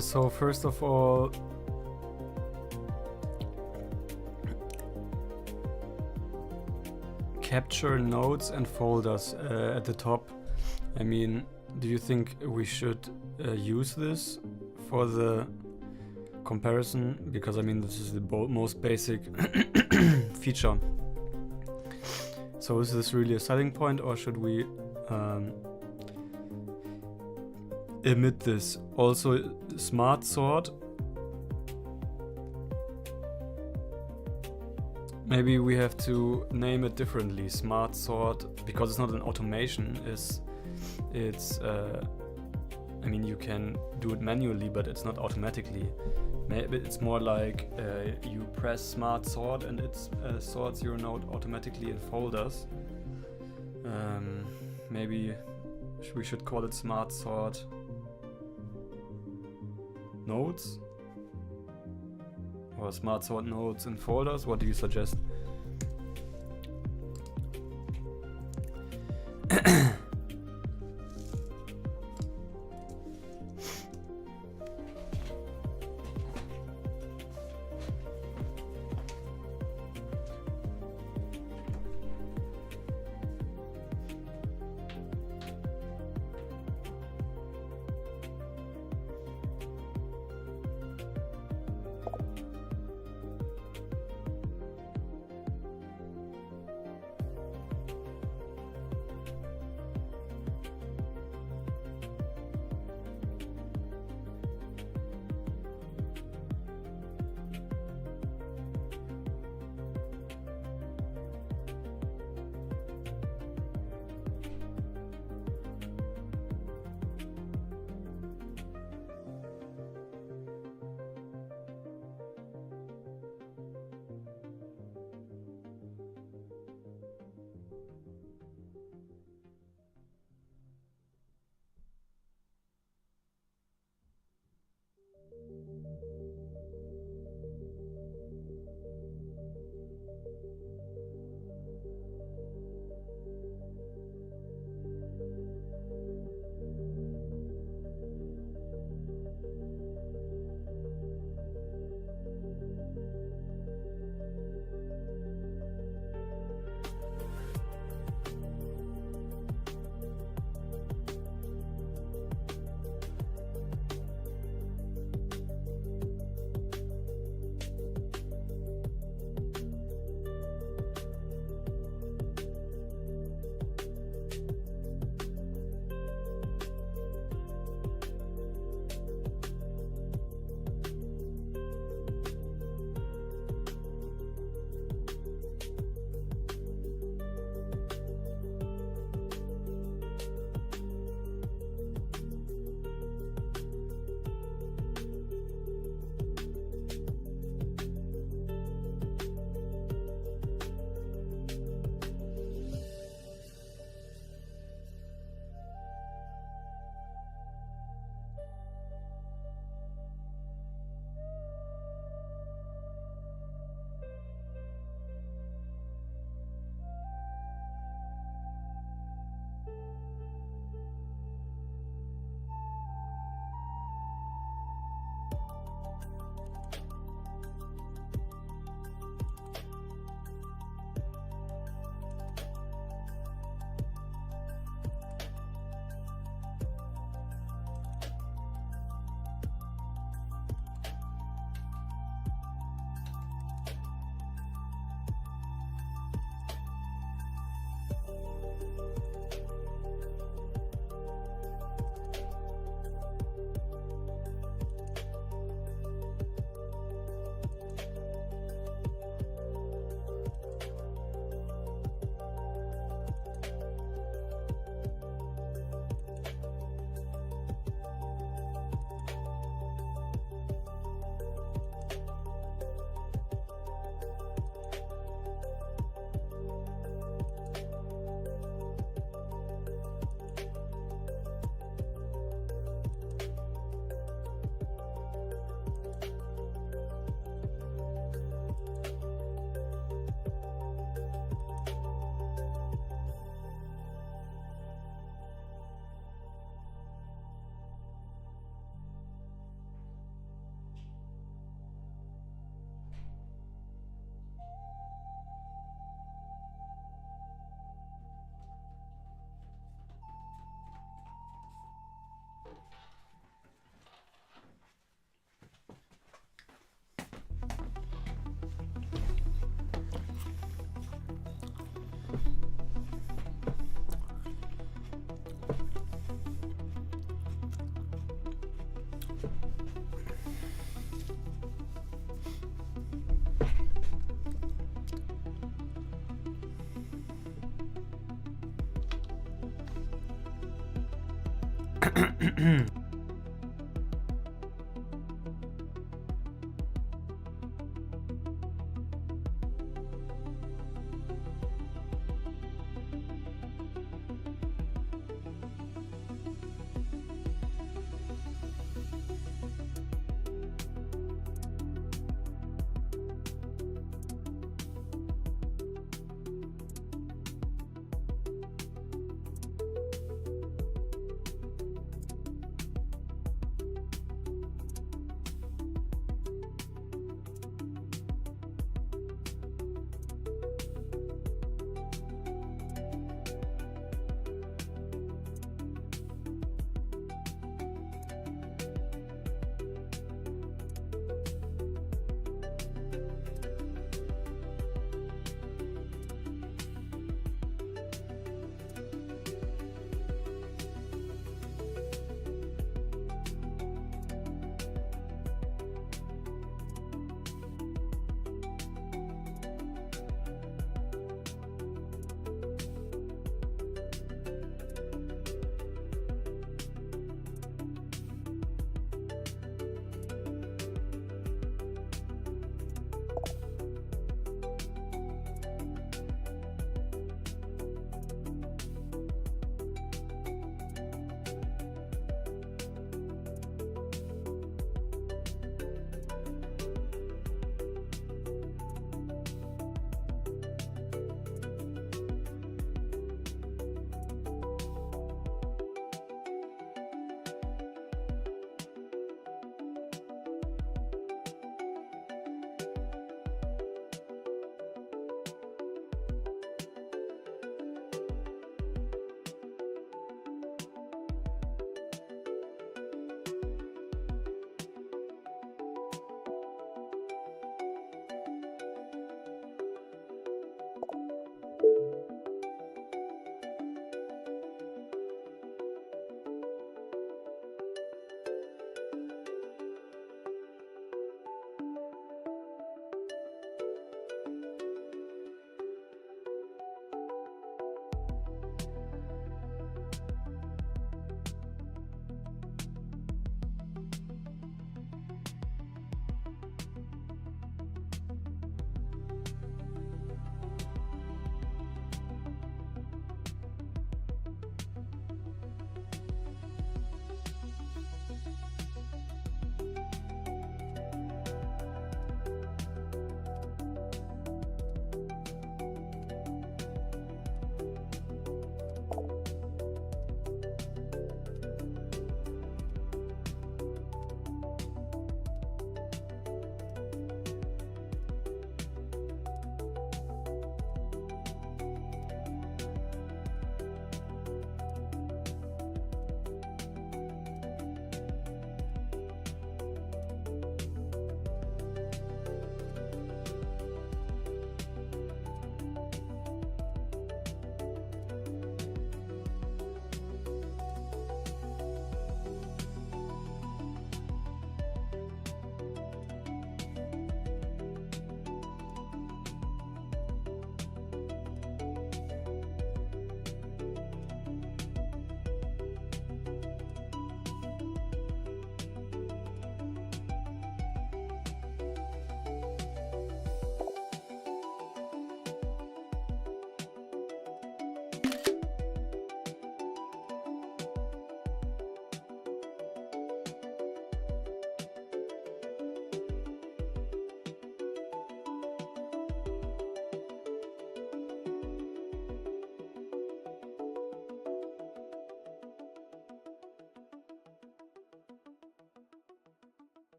S1: So first of all, capture nodes and folders at the top. I mean, do you think we should use this for the comparison? Because I mean, this is the most basic feature. So is this really a selling point, or should we omit this? Also, smart sort. Maybe we have to name it differently. Smart sort, because it's not an automation. It's I mean, you can do it manually, but it's not automatically. Maybe it's more like you press smart sort and it sorts your node automatically in folders. Maybe we should call it smart sort nodes, or smart sort nodes in folders. What do you suggest?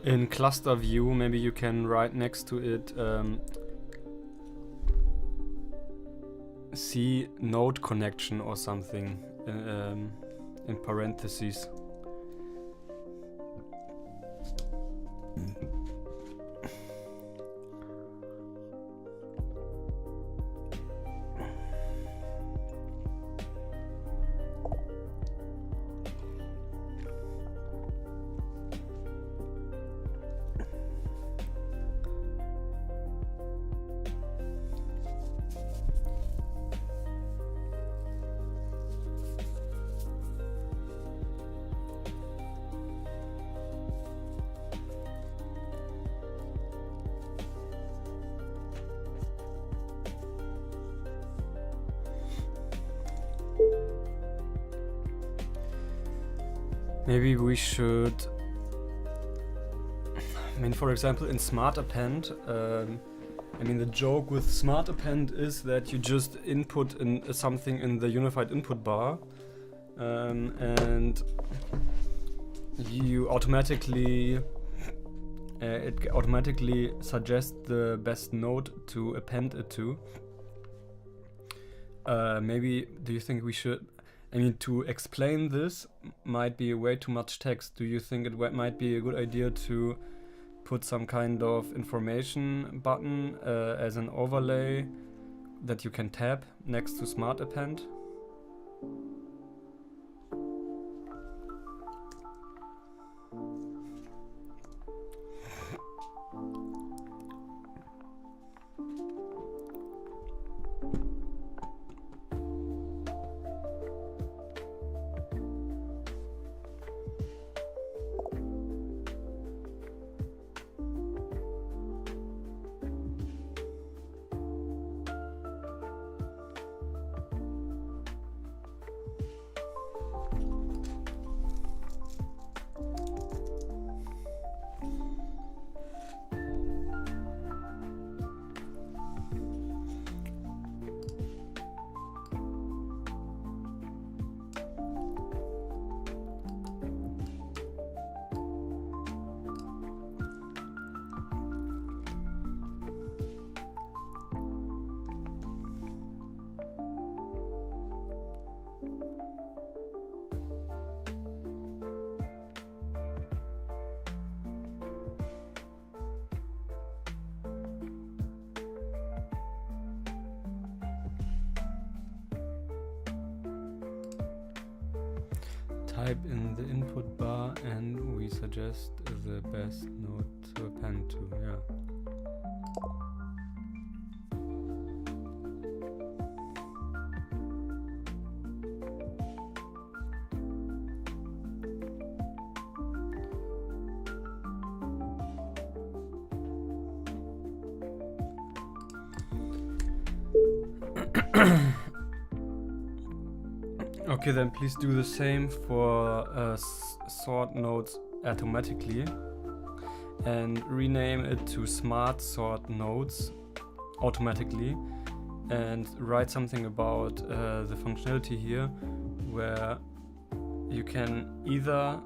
S1: in cluster view, maybe you can write next to it see node connection or something in parentheses. Maybe we should, I mean, for example, in smart append, I mean, the joke with smart append is that you just input in something in the unified input bar, and you automatically, it automatically suggests the best node to append it to. Maybe, do you think we should, I mean, to explain this might be way too much text. Do you think it might be a good idea to put some kind of information button as an overlay that you can tap next to smart append? Type in the input bar and we suggest the best node to append to, yeah. Okay, then please do the same for sort nodes automatically and rename it to smart sort nodes automatically, and write something about the functionality here where you can either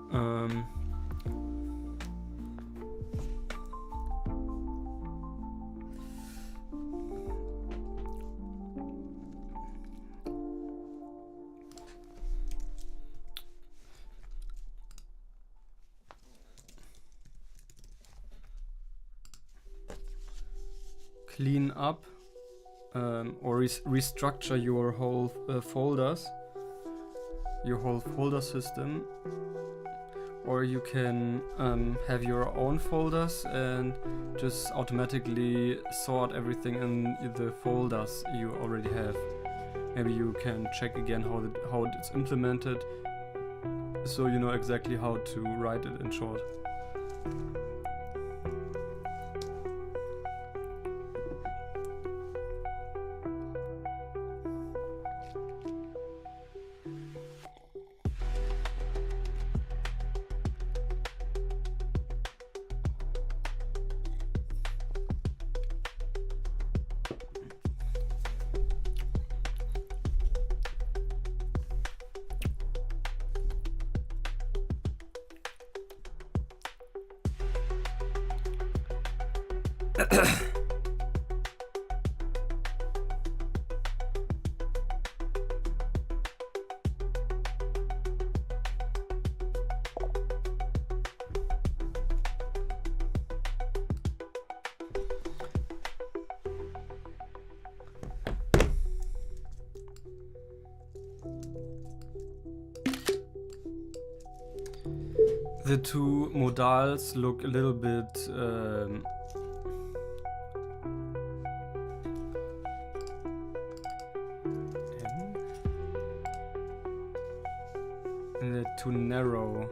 S1: clean up or restructure your whole folders, your whole folder system, or you can have your own folders and just automatically sort everything in the folders you already have. Maybe you can check again how it's implemented, so you know exactly how to write it in short. The two modals look a little bit too narrow.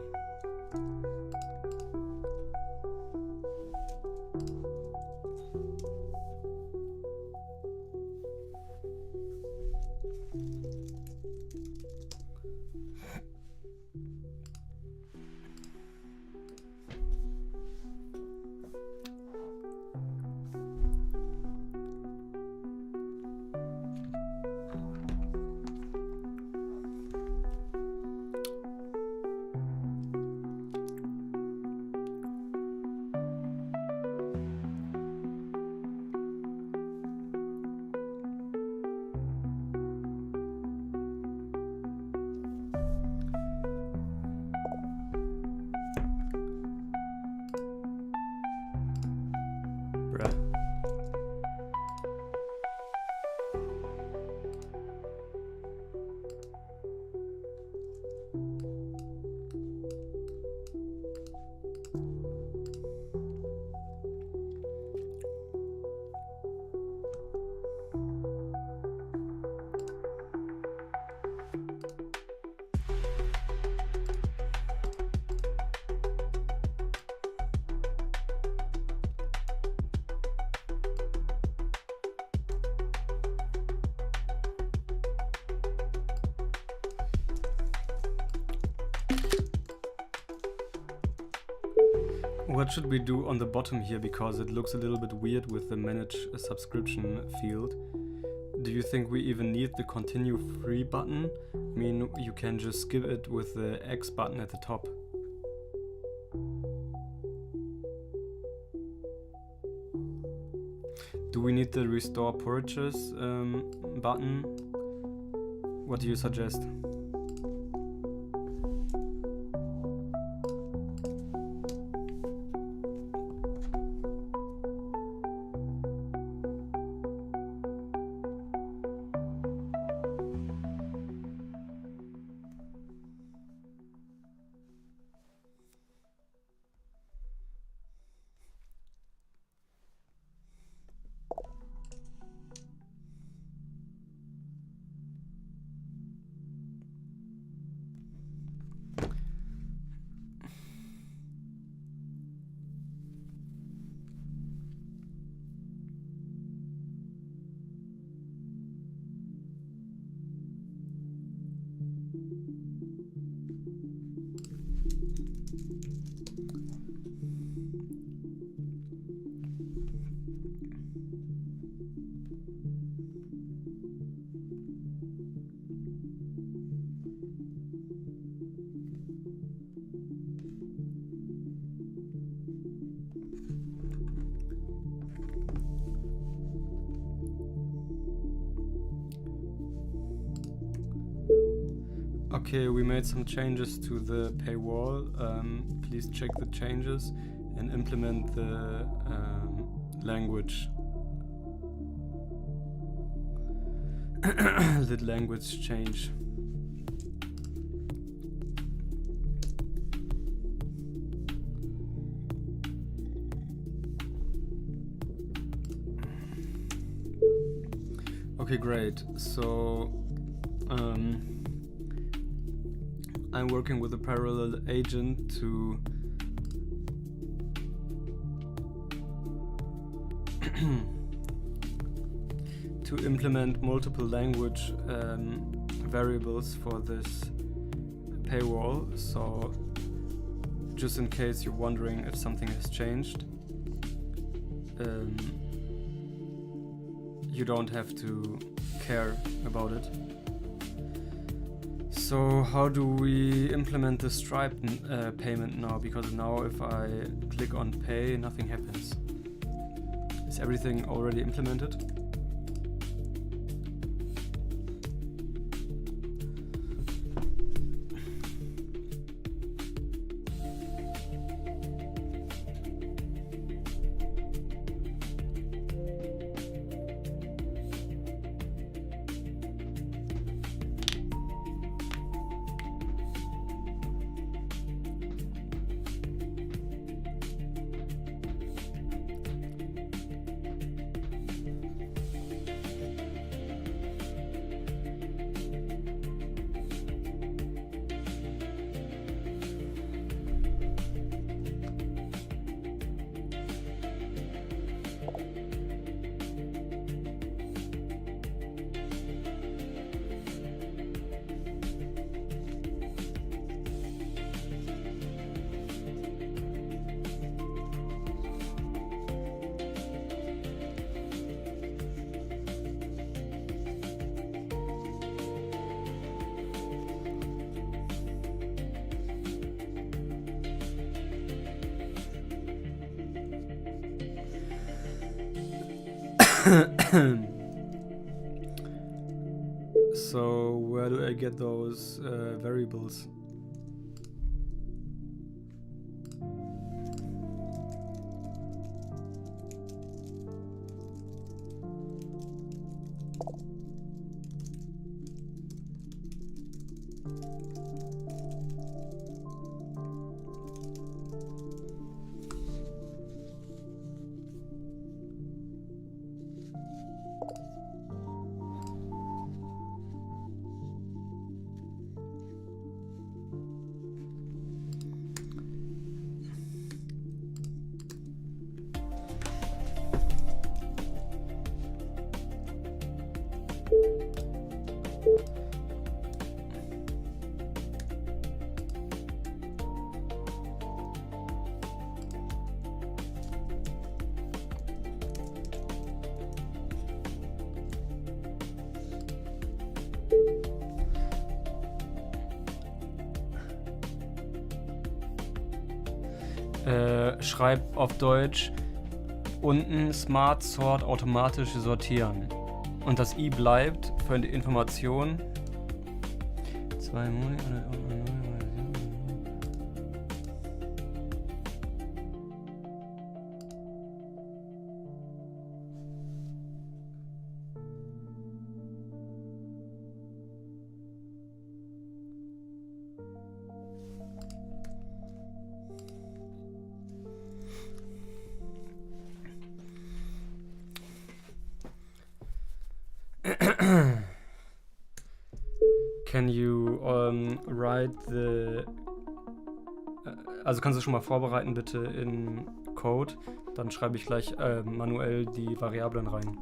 S1: What should we do on the bottom here, because it looks a little bit weird with the manage a subscription field? Do you think we even need the continue free button? I mean, you can just skip it with the X button at the top. Do we need the restore purchase button? What do you suggest? Okay, we made some changes to the paywall. Please check the changes and implement the language. The language change. Okay, great. So I'm working with a parallel agent to implement multiple language variables for this paywall. So just in case you're wondering if something has changed, you don't have to care about it. So how do we implement the Stripe payment now? Because now if I click on pay, nothing happens. Is everything already implemented? So where do I get those variables? Schreib auf Deutsch unten Smart Sort automatisch sortieren. Und das I bleibt für die Information. 2 Monate oder Can you write the... Also kannst du schon mal vorbereiten bitte in Code, dann schreibe ich gleich manuell die Variablen rein.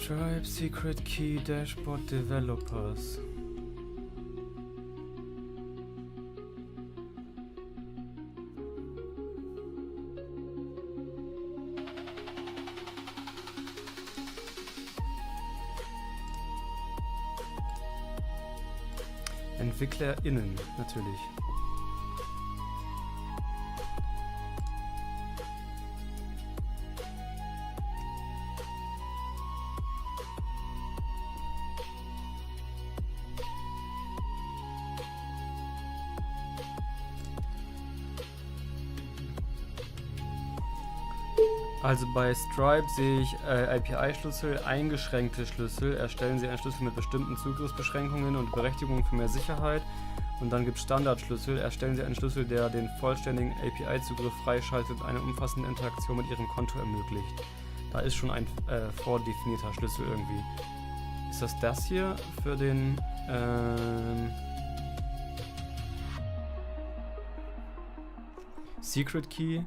S1: Stripe Secret Key Dashboard Developers. EntwicklerInnen, natürlich. Also bei Stripe sehe ich API-Schlüssel, eingeschränkte Schlüssel. Erstellen Sie einen Schlüssel mit bestimmten Zugriffsbeschränkungen und Berechtigungen für mehr Sicherheit. Und dann gibt es Standardschlüssel. Erstellen Sie einen Schlüssel, der den vollständigen API-Zugriff freischaltet und eine umfassende Interaktion mit Ihrem Konto ermöglicht. Da ist schon ein vordefinierter Schlüssel irgendwie. Ist das hier für den Secret Key?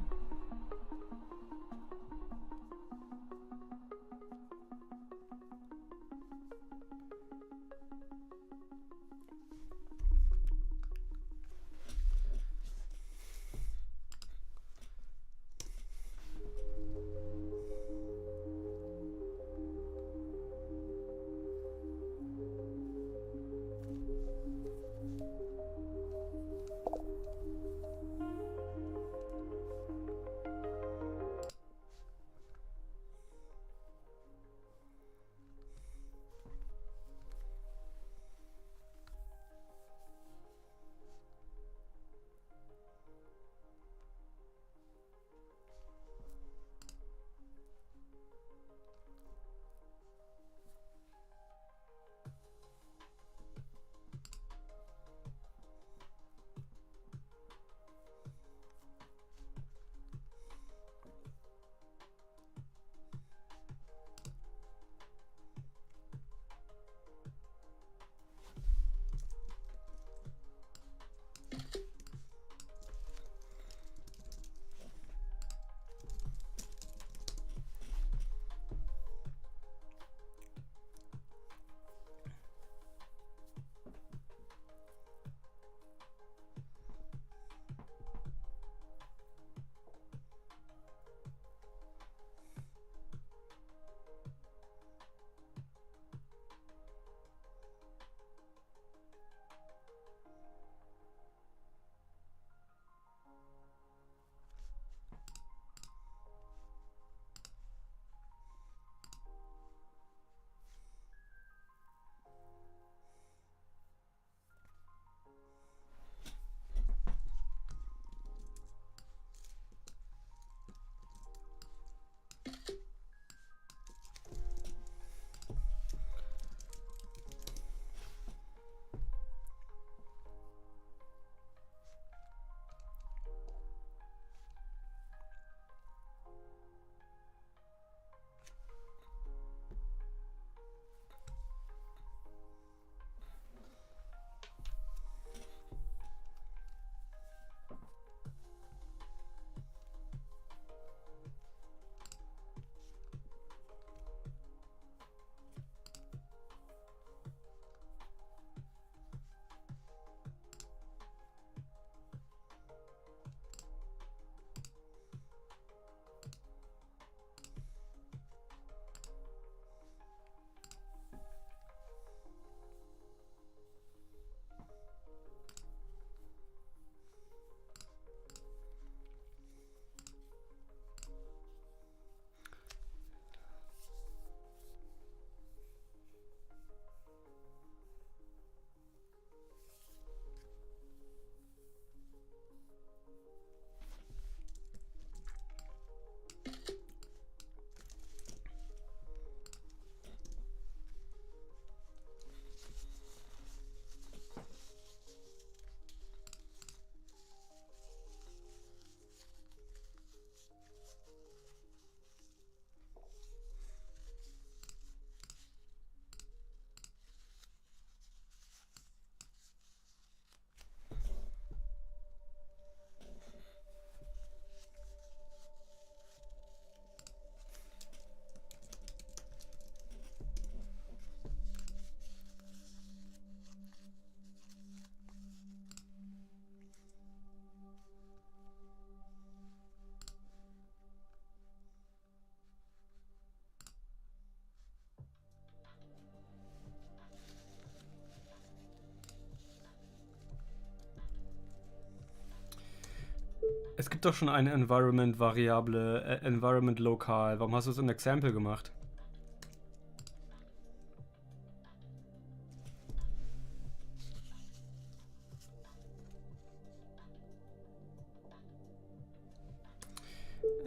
S1: Es gibt doch schon eine Environment-Variable, Environment lokal. Warum hast du es in Example gemacht?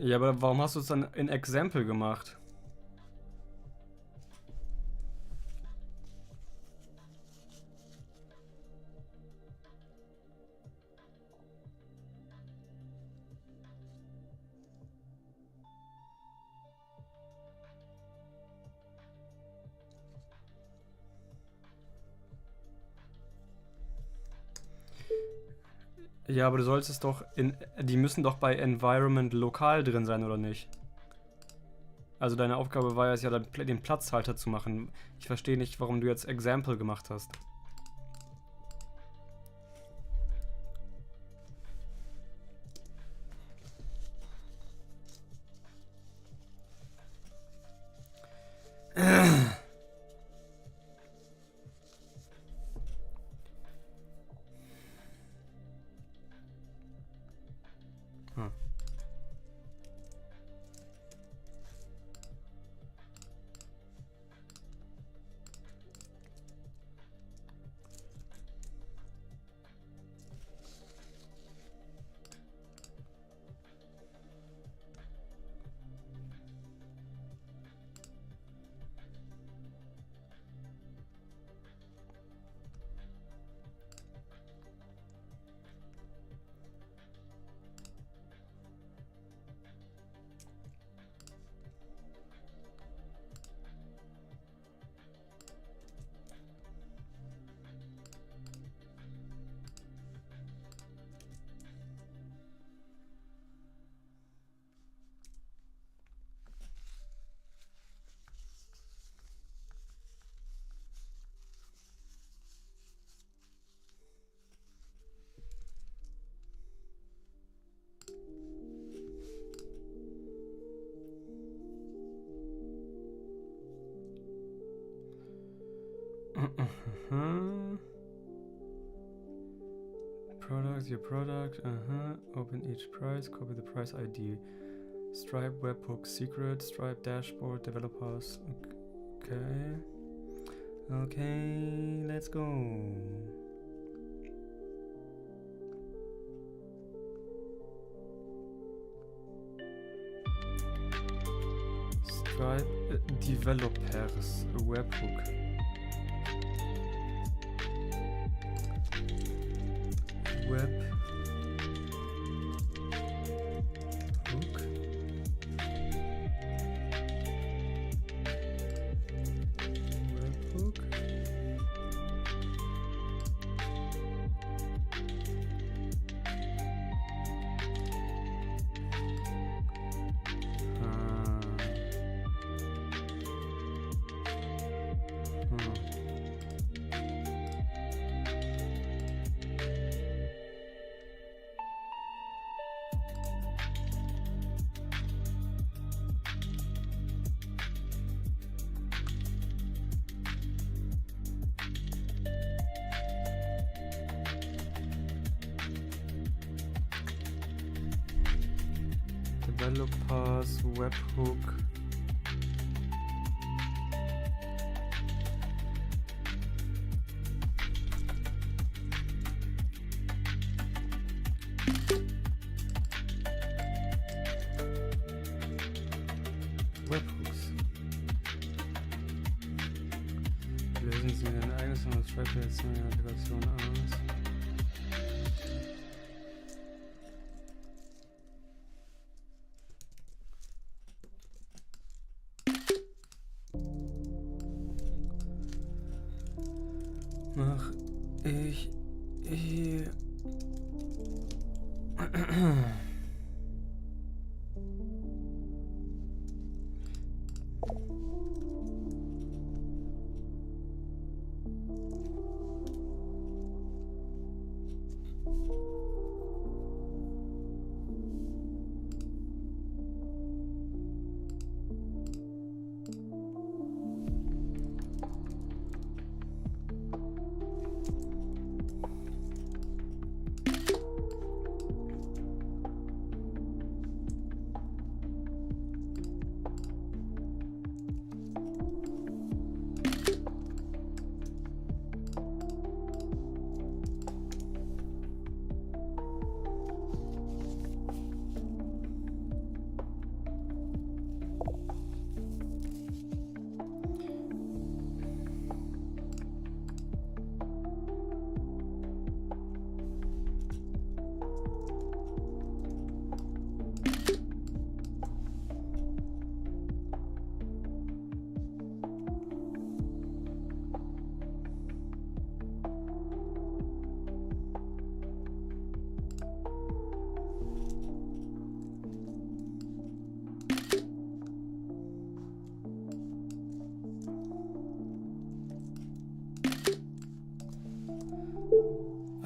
S1: Ja, aber warum hast du es dann in Example gemacht? Ja, aber du sollst es doch in... Die müssen doch bei Environment lokal drin sein, oder nicht? Also deine Aufgabe war ja, den Platzhalter zu machen. Ich verstehe nicht, warum du jetzt Example gemacht hast. Product, your product, open each price, copy the price ID. Stripe webhook secret, Stripe dashboard, developers. Okay. Okay, let's go. Stripe developers, webhook. Web hook. Webhook. Developers, webhook. Webhooks. Lösen Sie ein eigenes und Stripe jetzt eine Applikation aus. Mach ich hier.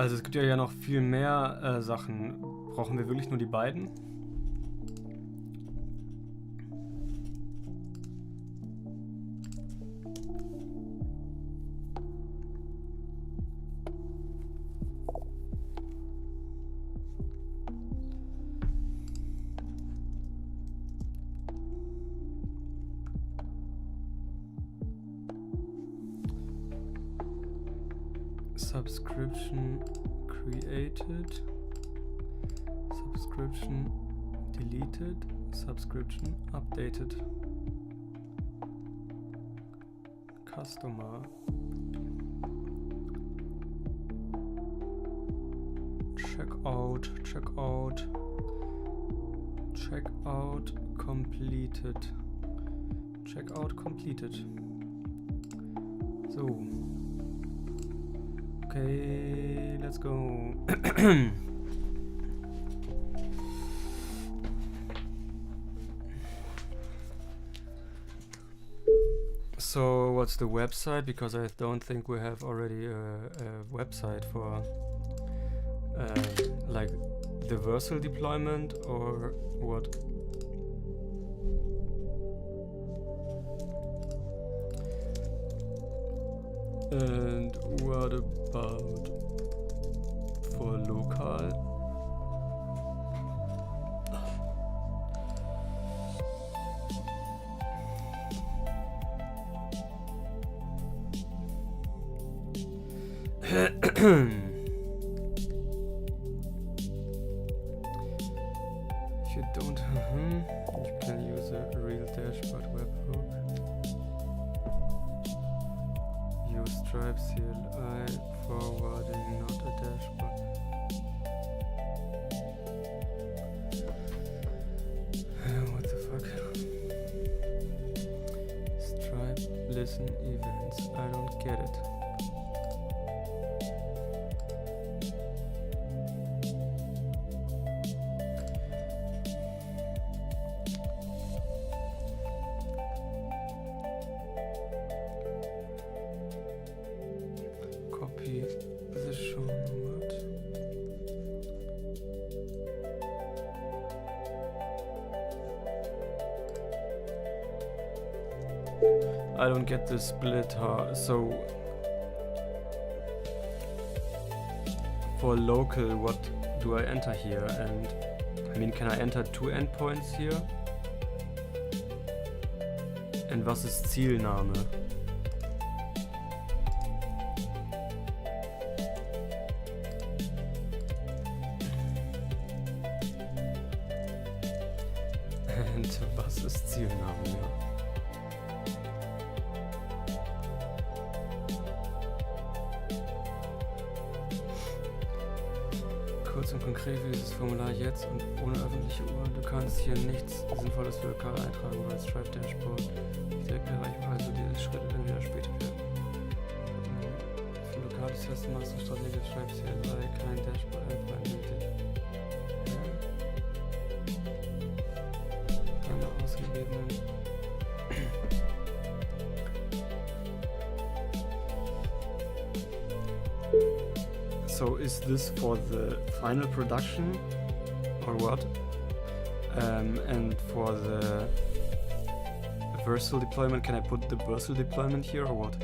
S1: Also es gibt ja noch viel mehr Sachen. Brauchen wir wirklich nur die beiden? Subscription created, subscription deleted, subscription updated, customer, checkout, checkout completed, checkout completed. So. Okay, let's go. So what's the website? Because I don't think we have already a website for like the versal deployment or what? And what about for local? If you don't, you can use a real dashboard webhook. Use Stripe CLI forwarding, not a dashboard. What the fuck? Stripe listen events. I don't get it. I don't get the split, so for local, what do I enter here? And I mean, can I enter 2 endpoints here? And was ist Zielname? Und was ist Zielname? Ja. Kurz und konkret wie dieses Formular jetzt und ohne öffentliche Uhr. Du kannst hier nichts Sinnvolles für lokal eintragen, weil Stripe Dashboard nicht direkt erreichbar, also diese Schritte dann wieder später werden. Für lokales Testen machst du strategisch Stripe CLI, kein Dashboard nötig. Keine ausgegebenen. So is this for the final production or what? And for the versal deployment, can I put the versal deployment here or what?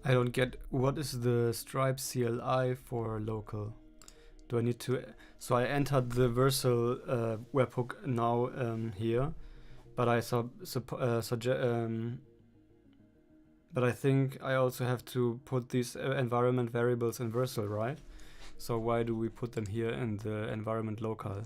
S1: I don't get what is the stripe CLI for local. Do I need to? So I entered the Versal webhook now here, but but I think I also have to put these environment variables in Versal, right? So why do we put them here in the environment local?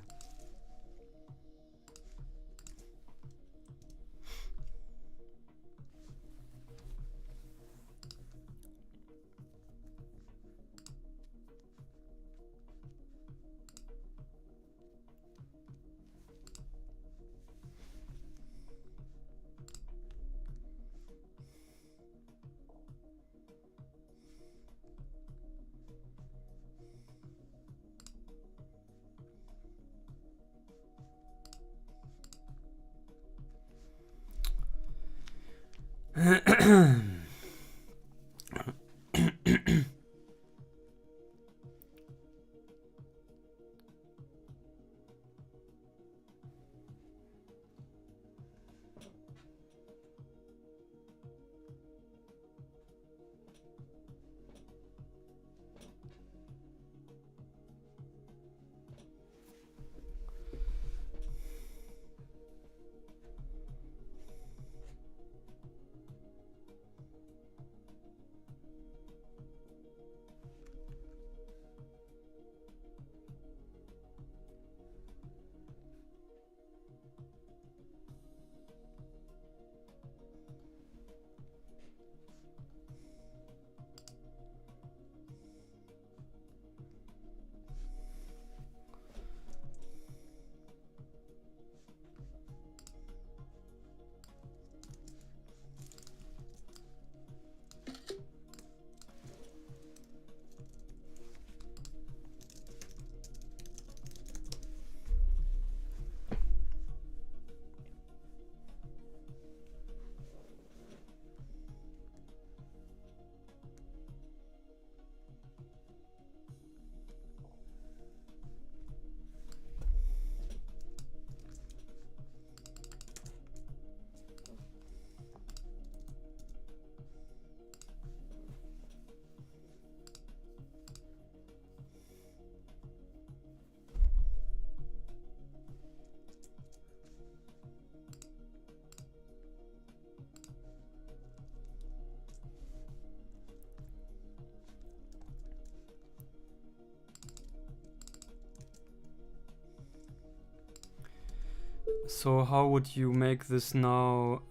S1: So how would you make this now?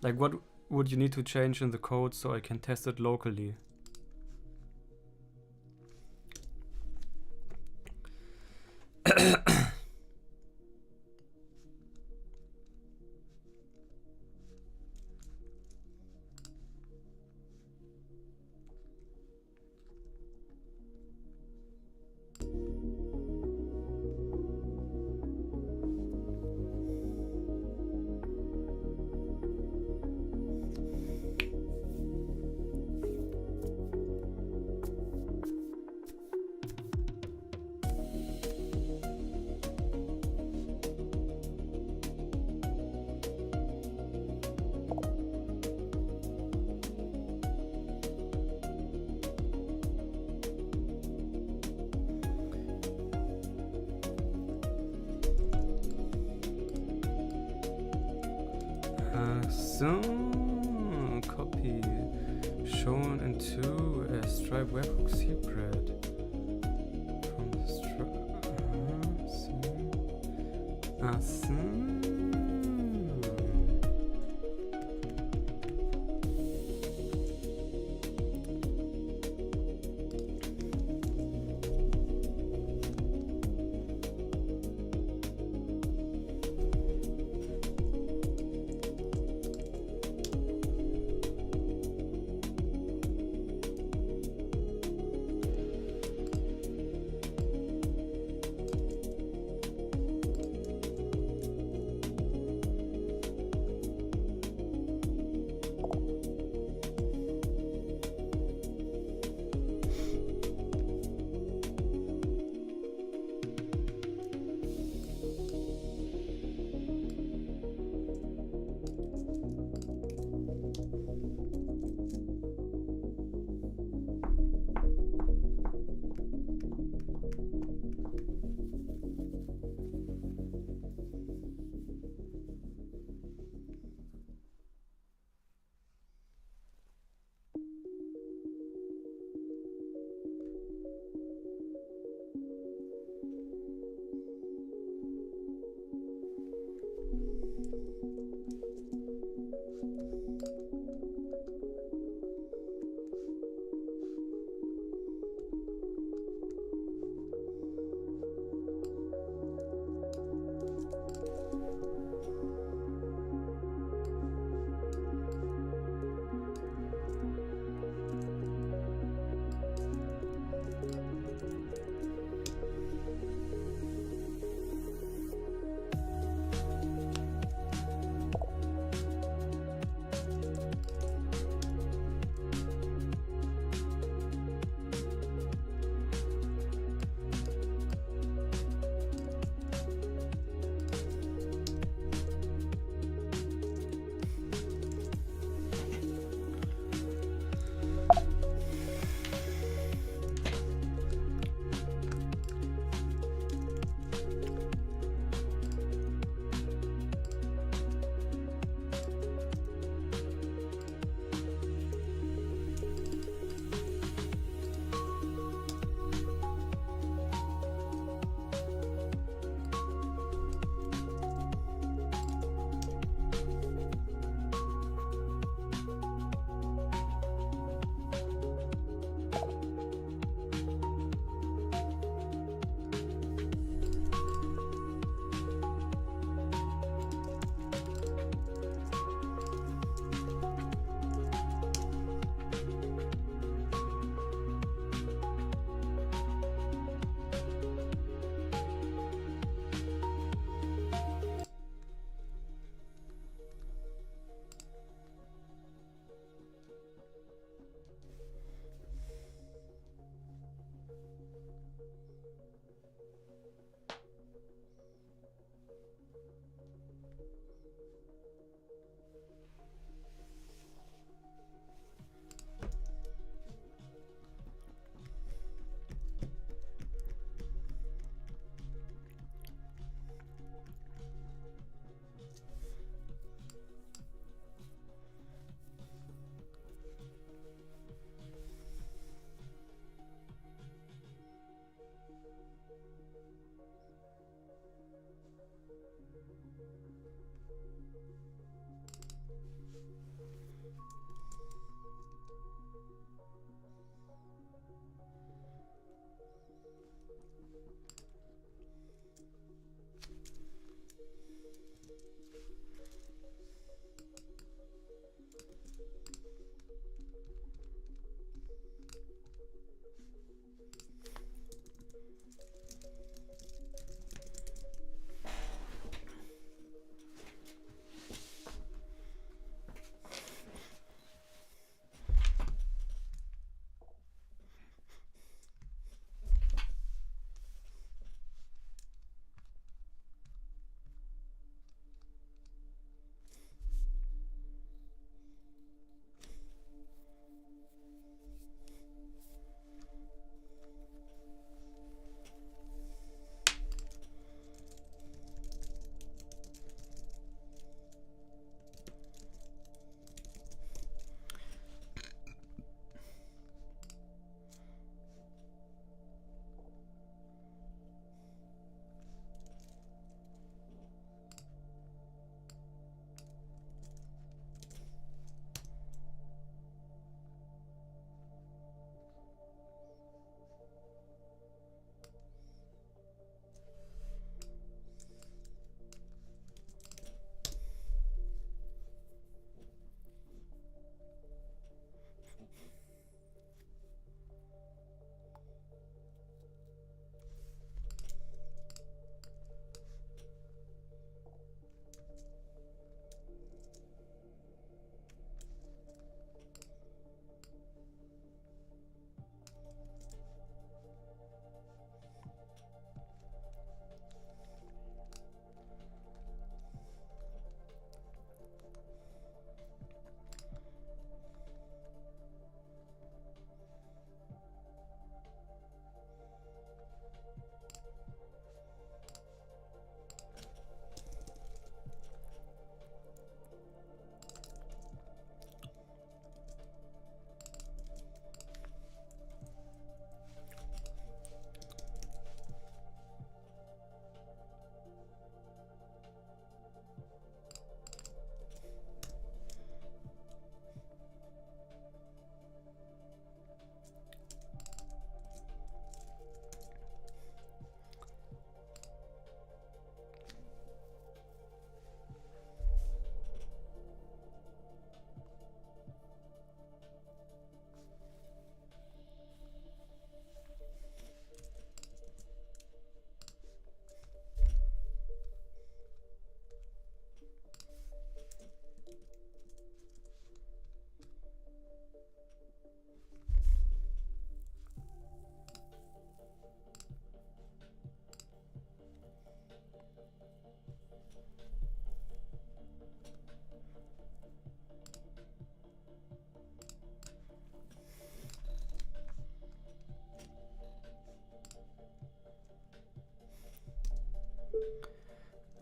S1: Like what would you need to change in the code so I can test it locally? So copy shown into a stripe webhook secret from the stripe.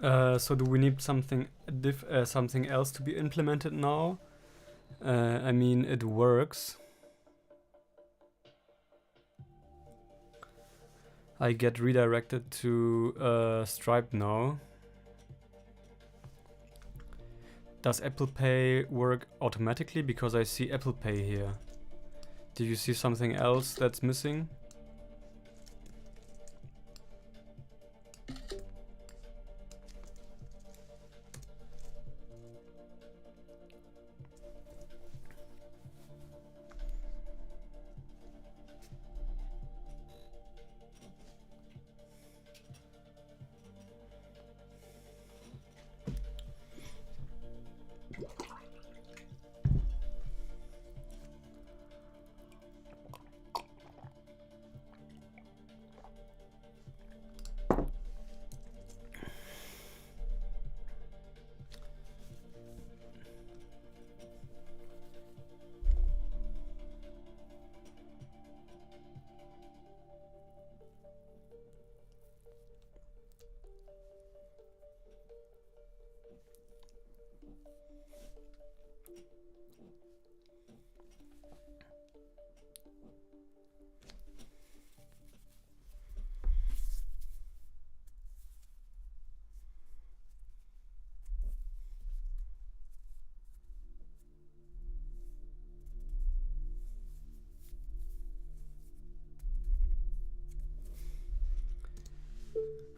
S1: So do we need something something else to be implemented now? I mean, it works. I get redirected to Stripe now. Does Apple Pay work automatically? Because I see Apple Pay here. Do you see something else that's missing?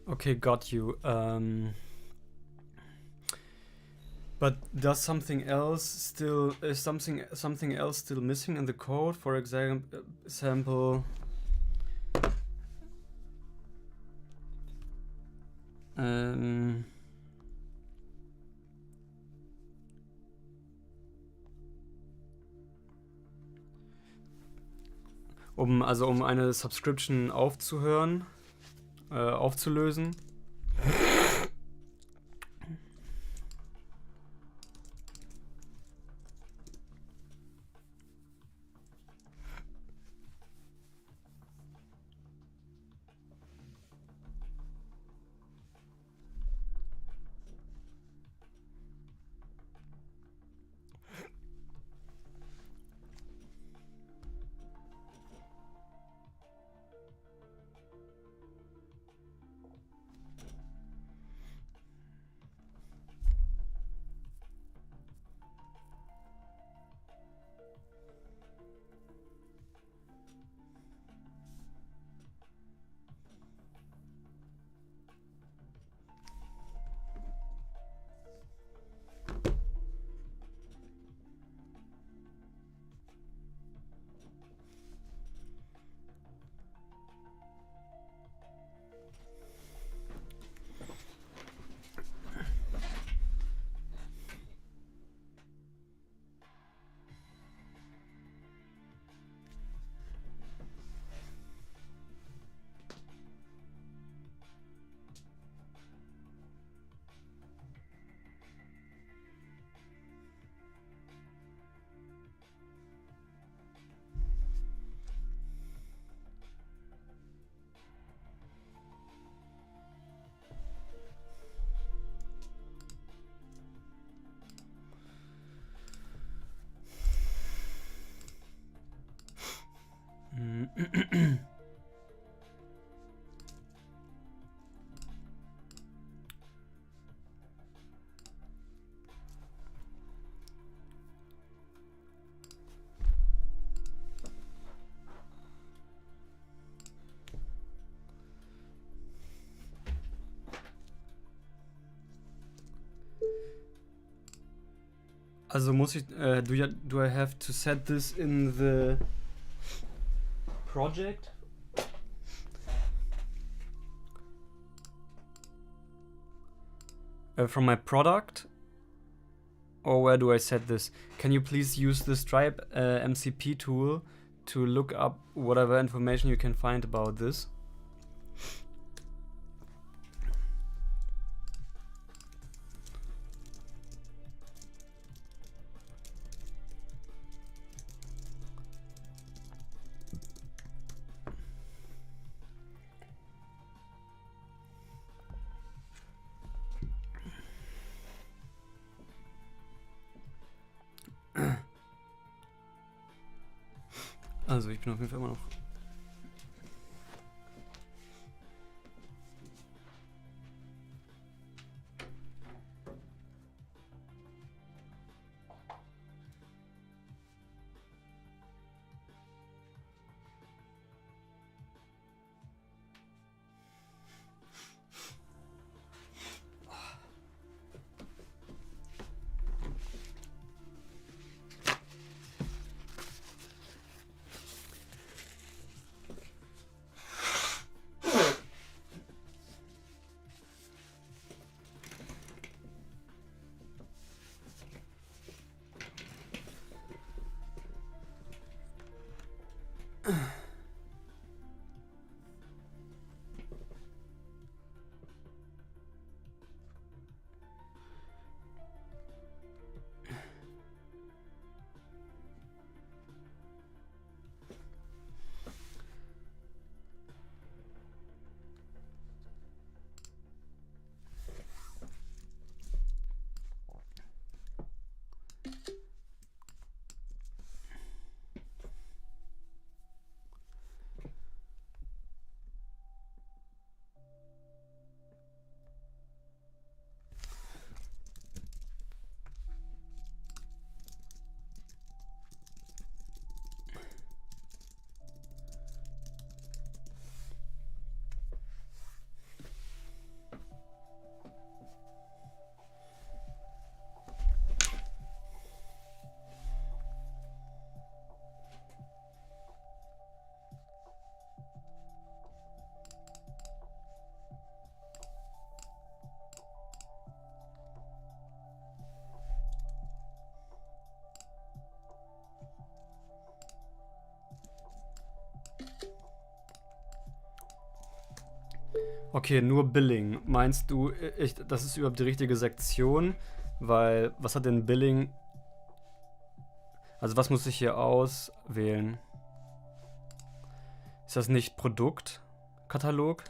S1: Okay, got you. But does something else still is something else still missing in the code? For example, um eine Subscription aufzuhören, aufzulösen. Also muss ich, do I have to set this in the project? From my product? Or where do I set this? Can you please use the Stripe MCP tool to look up whatever information you can find about this? Also ich bin auf jeden Fall immer noch... Okay, nur Billing. Meinst du, das ist überhaupt die richtige Sektion? Weil, was hat denn Billing? Also was muss ich hier auswählen? Ist das nicht Produktkatalog?